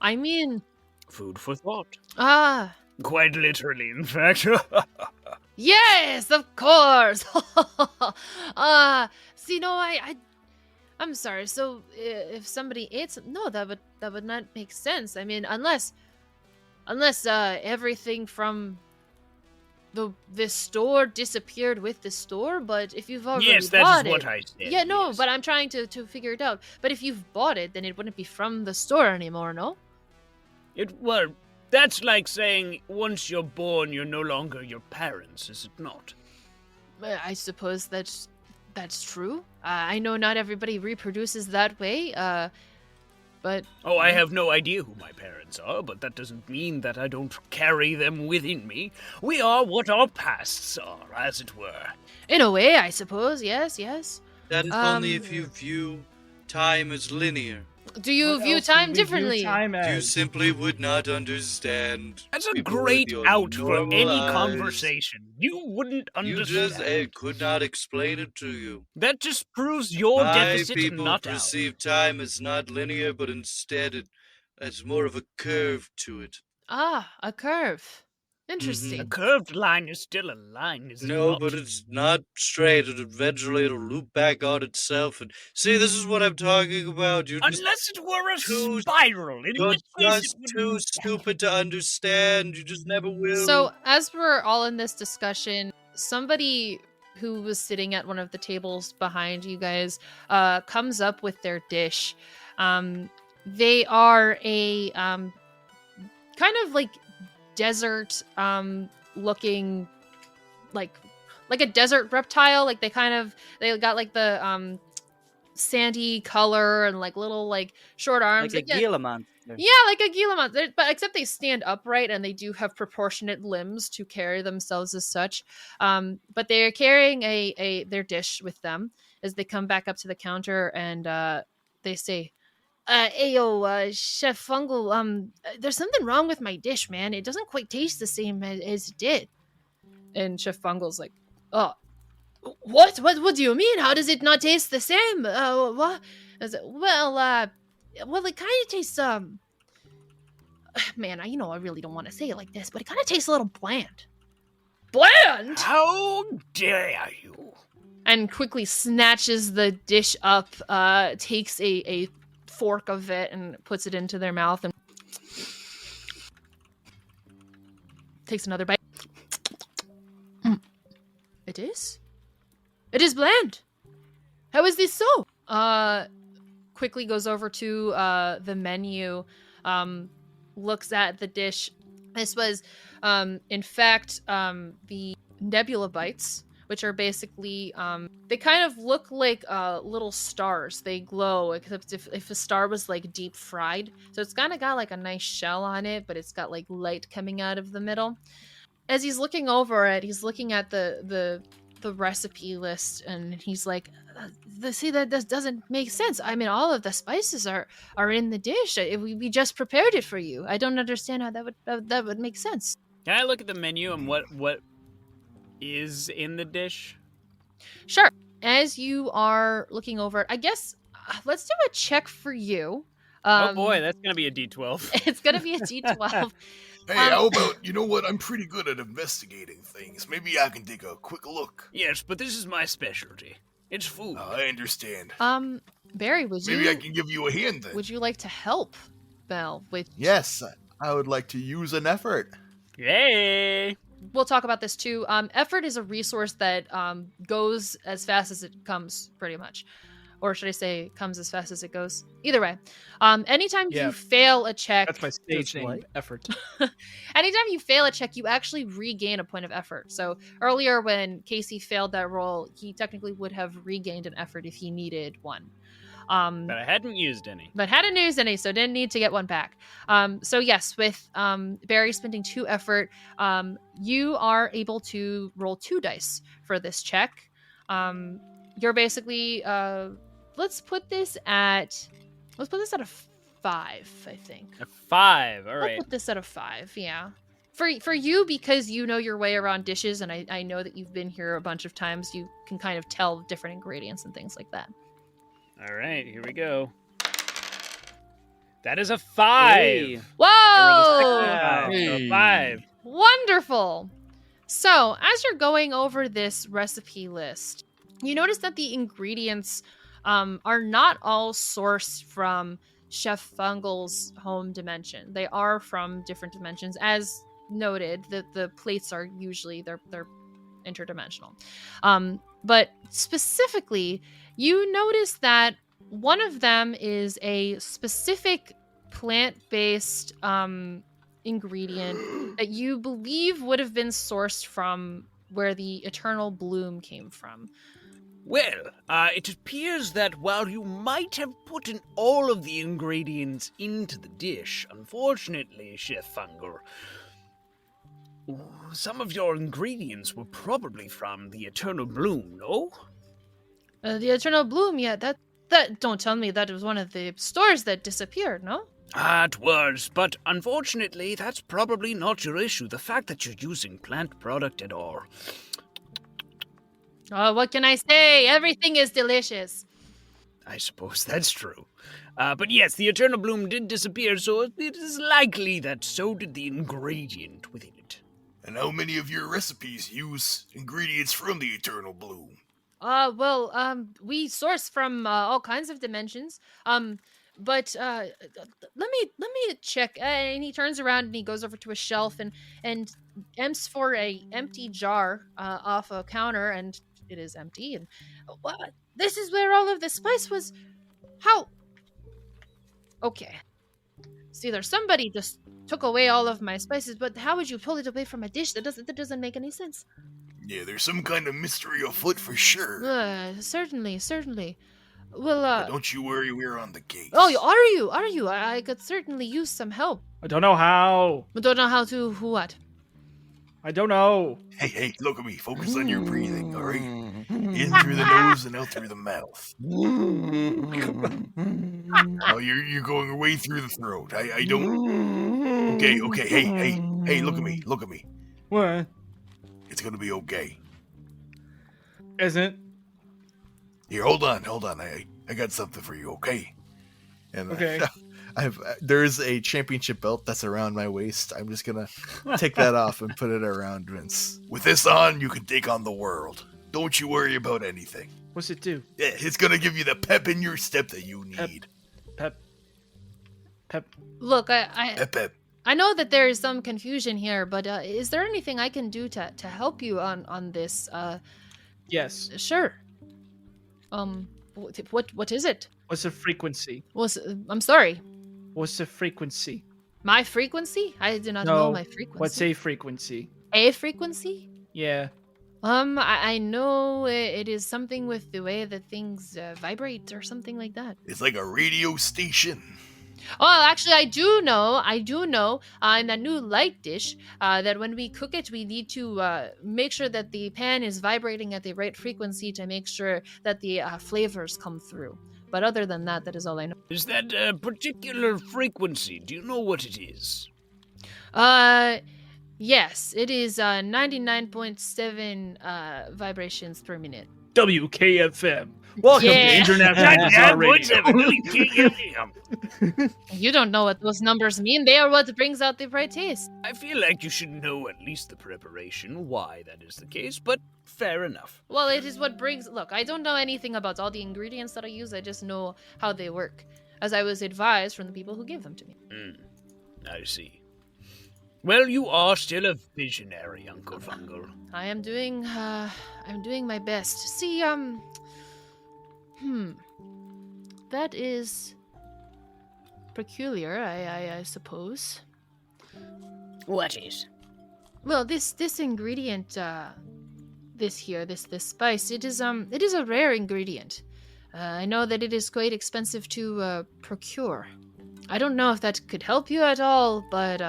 I mean, Food for thought. Quite literally, in fact. yes, of course. See, no, I'm sorry. So, if somebody ate some, no, that would not make sense. I mean, unless everything from the store disappeared with the store. But if you've already Yes, that bought is what it, I said. yeah, no. yes. But I'm trying to figure it out. But if you've bought it, then it wouldn't be from the store anymore, no? Well, that's like saying once you're born, you're no longer your parents, is it not? I suppose that's true. I know not everybody reproduces that way. But Oh, I have no idea who my parents are, but that doesn't mean that I don't carry them within me. We are what our pasts are, as it were. in a way, I suppose, yes. That is only if you view time as linear. Do you view time differently? You simply would not understand. That's a people with great your out for normal any eyes. conversation. You wouldn't You understand. just could not explain it to you. That just proves your My deficit, people not ours. perceive time as not linear, but instead as more of a curve to it. A curve. Interesting. A curved line is still a line, is it No, not? but it's not straight. And eventually it'll loop back on itself. And see, this is what I'm talking about. You're just, Unless it were a too- spiral, in you're which case just it would too be- stupid to understand. You just never will. So, as we're all in this discussion, somebody who was sitting at one of the tables behind you guys comes up with their dish. They are a kind of like desert looking like a desert reptile. Like they got like the sandy color and like little like short arms. Like a yeah, Gila monster. yeah, like a Gila monster, but except they stand upright and they do have proportionate limbs to carry themselves as such. But they're carrying their dish with them as they come back up to the counter and they say, "Ayo, Chef Fungal, there's something wrong with my dish, man. It doesn't quite taste the same as it did." And Chef Fungal's like, "Oh, what? What do you mean? How does it not taste the same? What?" I said, well, it kind of tastes, man, I really don't want to say it like this, but it kind of tastes a little bland. Bland? How dare you? And quickly snatches the dish up, takes a fork of it and puts it into their mouth and takes another bite. It is bland. How is this so? quickly goes over to the menu, looks at the dish. This was, in fact, the nebula bites, which are basically, they kind of look like little stars. They glow, except if a star was like deep fried. So it's kind of got like a nice shell on it, but it's got like light coming out of the middle. As he's looking over it, he's looking at the recipe list, and he's like, see, that doesn't make sense. I mean, all of the spices are in the dish. We just prepared it for you. I don't understand how that would make sense. Can I look at the menu and what is in the dish? Sure. As you are looking over it, I guess let's do a check for you. Oh boy, that's gonna be a D12. It's gonna be a D12. Hey, how about, you know what? I'm pretty good at investigating things. Maybe I can take a quick look. Yes, but this is my specialty. It's food. I understand. Barry, Maybe I can give you a hand then. would you like to help Belle with? Yes, I would like to use an effort. Yay! We'll talk about this too. Effort is a resource that goes as fast as it comes, pretty much. Or should I say, comes as fast as it goes? Either way. Anytime Yeah. you fail a check... That's my stage Just name, what? effort. Anytime you fail a check, you actually regain a point of effort. So earlier when Casey failed that roll, he technically would have regained an effort if he needed one. But I hadn't used any. But hadn't used any, so didn't need to get one back. So yes, with Barry spending 2 effort, you are able to roll 2 dice for this check. You're basically let's put this at a 5, I think. A 5. All I'll right. put this at a 5, yeah. For you, because you know your way around dishes, and I know that you've been here a bunch of times, you can kind of tell different ingredients and things like that. All right. Here we go. That is a 5. Hey. Whoa! I rolled a second 5, so Hey. 5. Wonderful. So, as you're going over this recipe list, you notice that the ingredients are not all sourced from Chef Fungal's home dimension. They are from different dimensions. As noted, the plates are usually they're interdimensional. But specifically, you notice that one of them is a specific plant-based ingredient that you believe would have been sourced from where the eternal bloom came from. Well, it appears that while you might have put in all of the ingredients into the dish, unfortunately, Chef Fungal, some of your ingredients were probably from the Eternal Bloom, no? The eternal bloom, yeah, that don't tell me that it was one of the stores that disappeared, no? It was, but unfortunately, that's probably not your issue. The fact that you're using plant product at all. Oh, what can I say? Everything is delicious. I suppose that's true. But yes, the Eternal Bloom did disappear, so it is likely that so did the ingredient within it. And how many of your recipes use ingredients from the Eternal Bloom? We source from all kinds of dimensions. But let me check. And he turns around and he goes over to a shelf and empties for a empty jar off a counter, and it is empty. And what? This is where all of the spice was. How? Okay. See, there's somebody just took away all of my spices, but how would you pull it away from a dish? That doesn't make any sense. Yeah, there's some kind of mystery afoot for sure. Certainly. Well, But don't you worry, we're on the case. Oh, are you? I could certainly use some help. I don't know how. But don't know how to what? I don't know. Hey, look at me. Focus on your breathing, all right? In through the nose and out through the mouth. Oh, you're going way through the throat. I don't... Okay. Hey, look at me. What? It's gonna be okay. Isn't? Here, hold on. I got something for you, okay? And Okay. there's a championship belt that's around my waist. I'm just gonna take that off and put it around Vince. With this on, you can take on the world. Don't you worry about anything. What's it do? Yeah, it's gonna give you the pep in your step that you need. Pep. Look, Pep. I know that there is some confusion here, but is there anything I can do to help you on this? Yes. Sure. What is it? What's the frequency? I'm sorry. What's the frequency? My frequency? I do not No, know my frequency. What's a frequency? A frequency? Yeah. I know it is something with the way that things vibrate or something like that. It's like a radio station. Oh, actually, I do know in that new light dish that when we cook it, we need to make sure that the pan is vibrating at the right frequency to make sure that the flavors come through. But other than that, that is all I know. Is that a particular frequency? Do you know what it is? Yes, it is 99.7 vibrations per minute. WKFM. Welcome Yeah. to International Bazaar Radio. You don't know what those numbers mean. They are what brings out the right taste. I feel like you should know at least the preparation, why that is the case, but fair enough. Well, it is what brings... Look, I don't know anything about all the ingredients that I use. I just know how they work, as I was advised from the people who gave them to me. I see. Well, you are still a visionary, Uncle Fungal. I am doing... I'm doing my best. See, that is peculiar, I suppose. What is? Well, this ingredient, this spice, it is a rare ingredient. I know that it is quite expensive to procure. I don't know if that could help you at all, but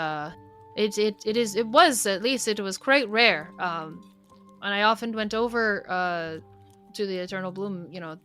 it was quite rare. And I often went over to the Eternal Bloom. You know,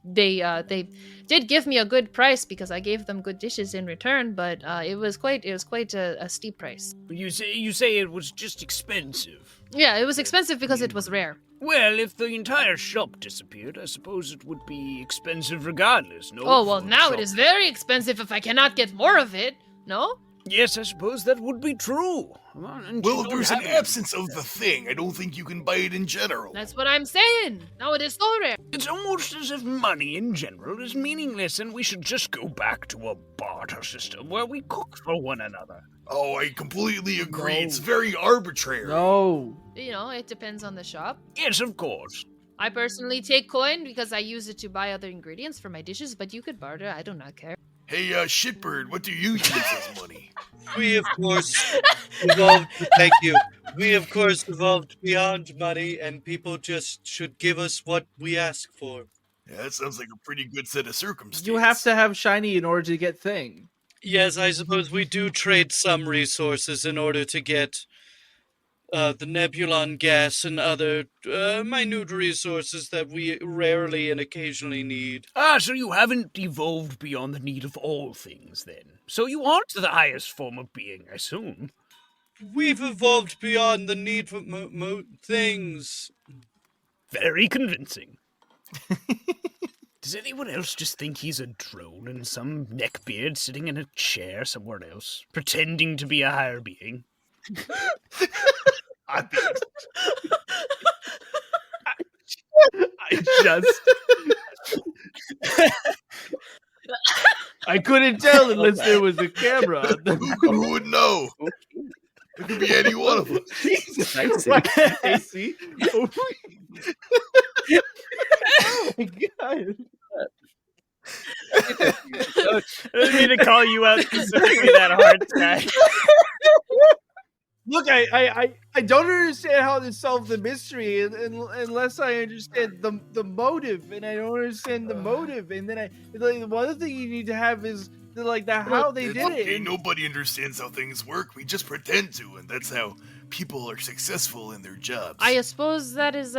they did give me a good price because I gave them good dishes in return, but it was quite a steep price. You say it was just expensive. Yeah, it was expensive because it was rare. Well, if the entire shop disappeared, I suppose it would be expensive regardless, no? Oh, well, now it is very expensive if I cannot get more of it, no? Yes, I suppose that would be true. Well, if there's an absence of the thing, I don't think you can buy it in general. That's what I'm saying. No, it is so rare. It's almost as if money in general is meaningless and we should just go back to a barter system where we cook for one another. Oh, I completely agree. No. It's very arbitrary. No. You know, it depends on the shop. Yes, of course. I personally take coin because I use it to buy other ingredients for my dishes, but you could barter. I do not care. Hey, Shitbird, what do you use as money? We, of course, evolved. Thank you. We, of course, evolved beyond money, and people just should give us what we ask for. Yeah, that sounds like a pretty good set of circumstances. You have to have shiny in order to get thing. Yes, I suppose we do trade some resources in order to get the Nebulon gas and other minute resources that we rarely and occasionally need. Ah, so you haven't evolved beyond the need of all things, then. So you aren't the highest form of being, I assume. We've evolved beyond the need for things. Very convincing. Does anyone else just think he's a drone and some neckbeard sitting in a chair somewhere else, pretending to be a higher being? I just... I couldn't tell unless there was a camera on them. Who would know? It could be any one of us. Jesus, AC. Oh my god. I didn't mean to call you out specifically that hard, Sky. Look, I don't understand how to solve the mystery unless I understand the motive, and I don't understand the motive. And then one other thing you need to have is how they did it. Nobody understands how things work. We just pretend to, and that's how people are successful in their jobs. I suppose that is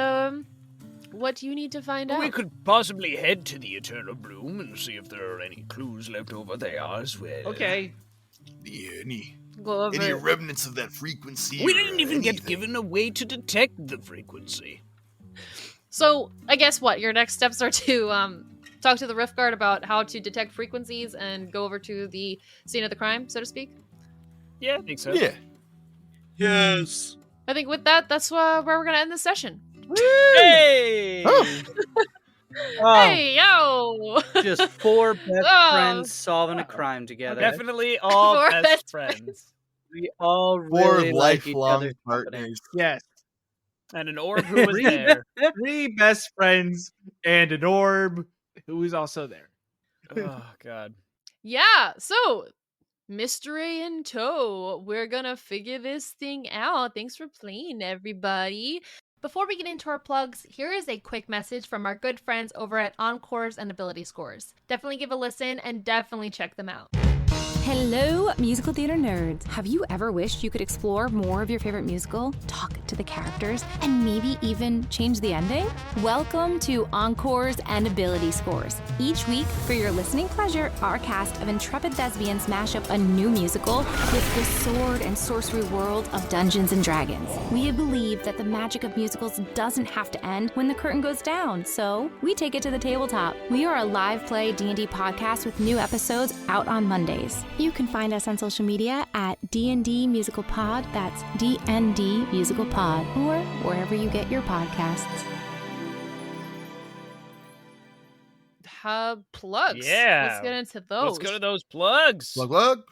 what you need to find out. We could possibly head to the Eternal Bloom and see if there are any clues left over there as well. Okay. Yeah, Go over any it. remnants of that frequency? We didn't even get given a way to detect the frequency. So, I guess what? Your next steps are to talk to the Rift Guard about how to detect frequencies and go over to the scene of the crime, so to speak? Yeah, I think so. Yeah. Yes. I think with that, that's where we're going to end the session. Hey! Hey, yo! Just four best friends solving a crime together. Definitely all Four best best friends. We all Four really like each lifelong other's company. partners. Yes. And an orb who was there. 3 best friends and an orb. who is also there. Oh God. Yeah, so mystery in tow. We're gonna figure this thing out. Thanks for playing, everybody. Before we get into our plugs, here is a quick message from our good friends over at Encores and Ability Scores. Definitely give a listen and definitely check them out. Hello, musical theater nerds. Have you ever wished you could explore more of your favorite musical, talk to the characters, and maybe even change the ending? Welcome to Encores and Ability Scores. Each week, for your listening pleasure, our cast of intrepid thespians mash up a new musical with the sword and sorcery world of Dungeons and Dragons. We believe that the magic of musicals doesn't have to end when the curtain goes down, so we take it to the tabletop. We are a live play D&D podcast with new episodes out on Mondays. You can find us on social media at D&D Musical Pod, that's D&D Musical Pod, or wherever you get your podcasts. Plugs. Yeah. Let's get into those. Let's go to those plugs. Plug.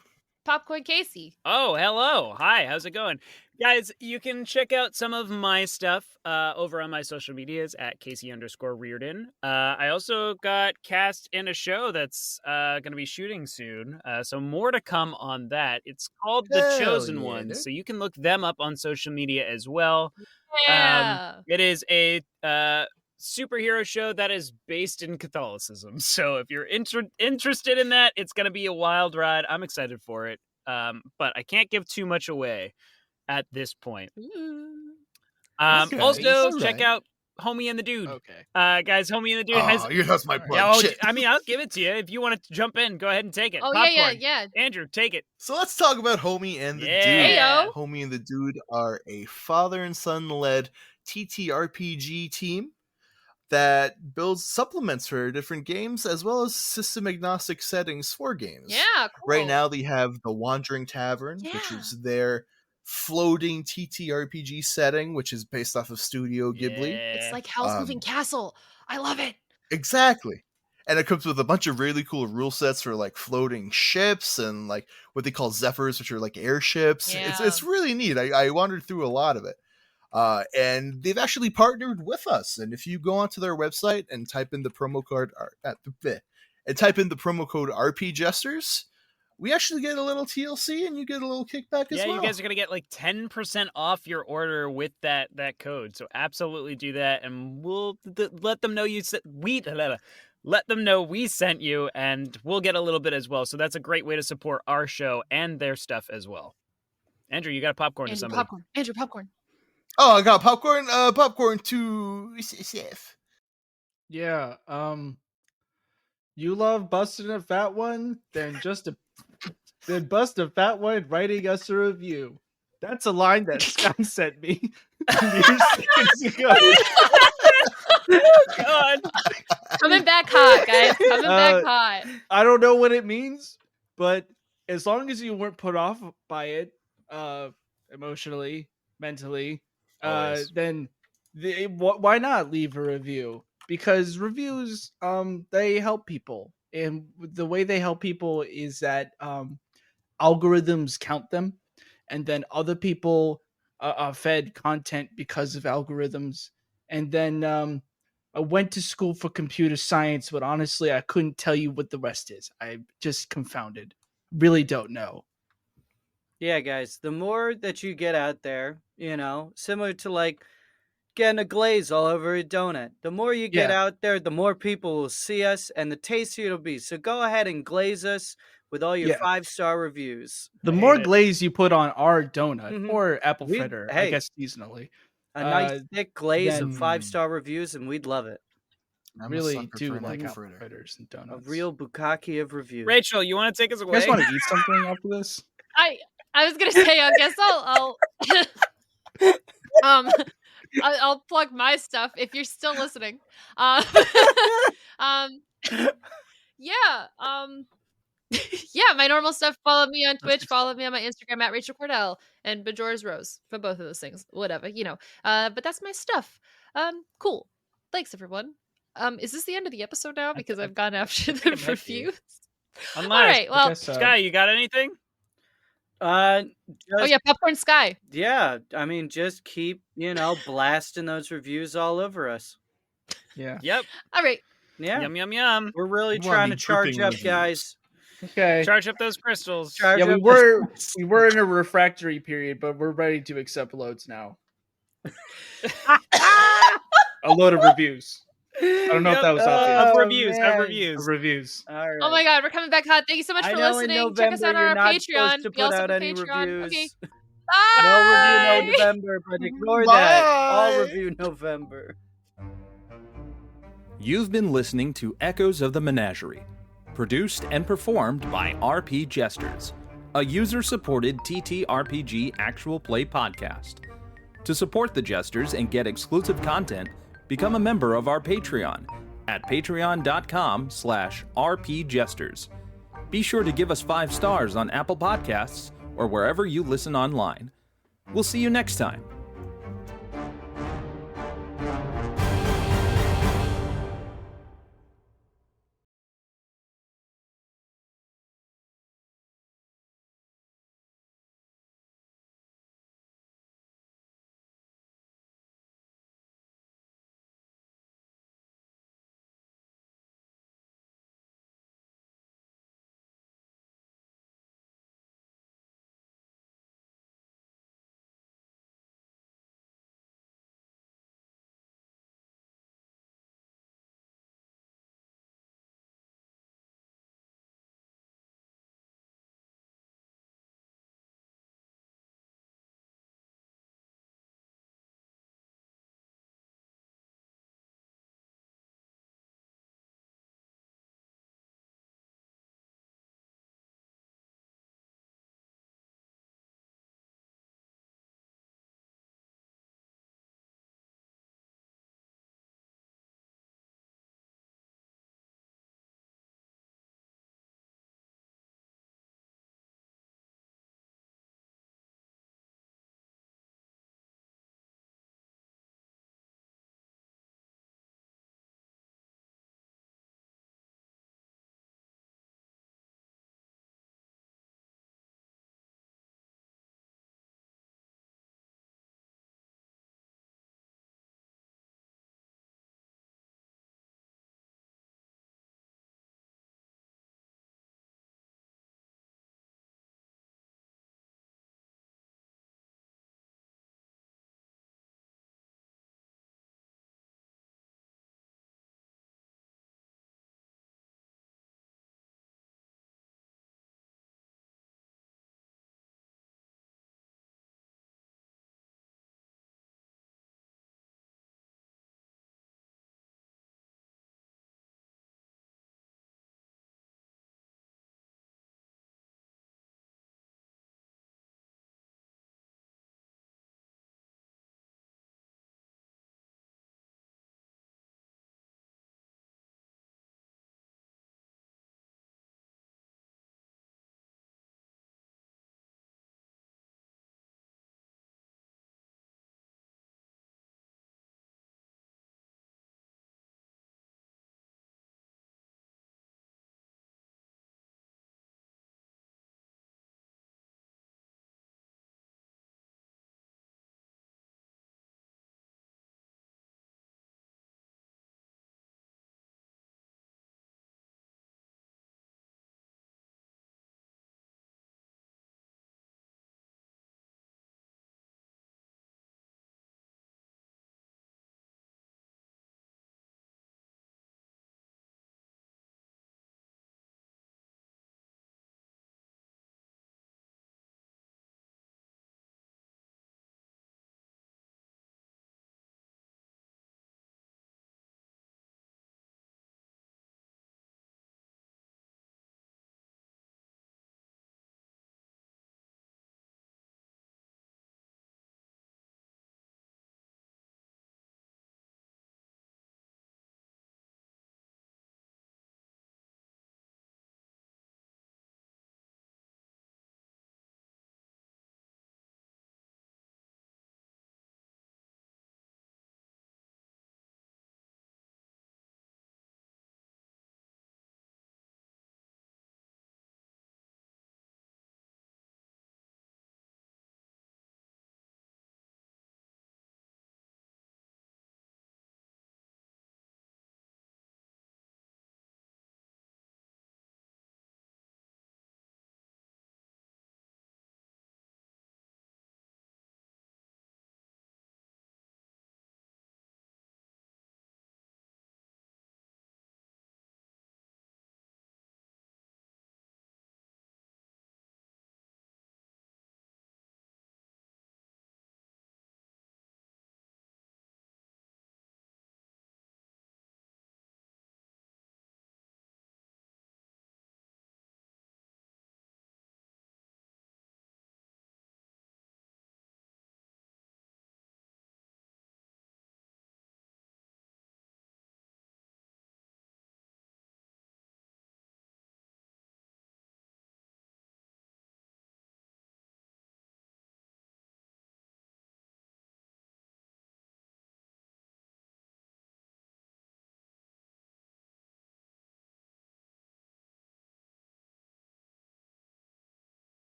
Popcorn Casey. Oh, hello. Hi, how's it going? Guys, you can check out some of my stuff over on my social medias at Casey_Reardon. I also got cast in a show that's going to be shooting soon. So more to come on that. It's called The Chosen Ones. So you can look them up on social media as well. Yeah. It is a superhero show that is based in Catholicism. So if you're interested in that, it's going to be a wild ride. I'm excited for it. But I can't give too much away at this point. Okay. Also, check out Homie and the Dude. Okay. Guys, Homie and the Dude has... That's my plug. Yeah, Shit. I mean, I'll give it to you. If you want to jump in, go ahead and take it. Oh, Popcorn. yeah. Andrew, take it. So let's talk about Homie and the Yeah. Dude. Homie and the Dude are a father and son led TTRPG team that builds supplements for different games as well as system agnostic settings for games. Yeah, cool. Right now they have the Wandering Tavern, which Yeah. is their floating TTRPG setting, which is based off of Studio Ghibli. It's like Howl's Moving Castle. I love it. Exactly. And it comes with a bunch of really cool rule sets for like floating ships and like what they call Zephyrs, which are like airships. It's really neat. I wandered through a lot of it. And they've actually partnered with us. And if you go onto their website and type in the promo code RPJesters, we actually get a little TLC and you get a little kickback as well. Yeah, you guys are gonna get like 10% off your order with that code. So absolutely do that, and we'll let them know let them know we sent you, and we'll get a little bit as well. So that's a great way to support our show and their stuff as well. Andrew, you got a popcorn to somebody. Andrew, popcorn. Oh, I got popcorn. Popcorn to Seth. Yeah. You love busting a fat one? Then bust a fat one writing us a review. That's a line that Sky sent me mere seconds ago. Oh, God. Coming back hot, guys. Coming back hot. I don't know what it means, but as long as you weren't put off by it, emotionally, mentally, then why not leave a review? Because reviews, they help people, and the way they help people is that algorithms count them, and then other people are fed content because of algorithms. And then I went to school for computer science, but honestly, I couldn't tell you what the rest is. I'm just confounded. Really don't know. Yeah, guys, the more that you get out there, similar to like getting a glaze all over a donut. The more you get out there, the more people will see us and the tastier it'll be. So go ahead and glaze us with all your 5-star reviews. The more glaze you put on our donut or apple fritter, I guess seasonally. A nice thick glaze of 5-star reviews, and we'd love it. I really do like apple fritters and donuts. A real bukkake of reviews. Rachel, you want to take us away? You guys want to eat something after this? I was gonna say, I guess I'll plug my stuff if you're still listening. My normal stuff. Follow me on Twitch. Follow me on my Instagram at Rachel Kordell and Bajora's Rose for both of those things. Whatever, But that's my stuff. Cool. Thanks, everyone. Is this the end of the episode now? Because I've gone after the reviews. All right. Well, Sky, you got anything? Popcorn Sky. Yeah, I mean, just keep, blasting those reviews all over us. Yeah. Yep. All right. Yeah, Yum, yum, yum. we're really We wanna trying be to charge dripping up, reviews. guys. Okay. Charge up those crystals. Charge Yeah, we up were in a refractory period, but we're ready to accept loads now. A load of reviews. I don't know if that was obvious. Of reviews, man. of reviews. Of reviews. All right. Oh my god, we're coming back hot. Thank you so much I for know in listening. Check us out November on you're our not Patreon. supposed to We also put out have a any Patreon. reviews. Okay. No Bye. review, no November, but ignore that. All review November. You've been listening to Echoes of the Menagerie, produced and performed by RP Jesters, a user-supported TTRPG actual play podcast. To support the Jesters and get exclusive content, become a member of our Patreon at patreon.com/rpjesters. Be sure to give us 5 stars on Apple Podcasts or wherever you listen online. We'll see you next time.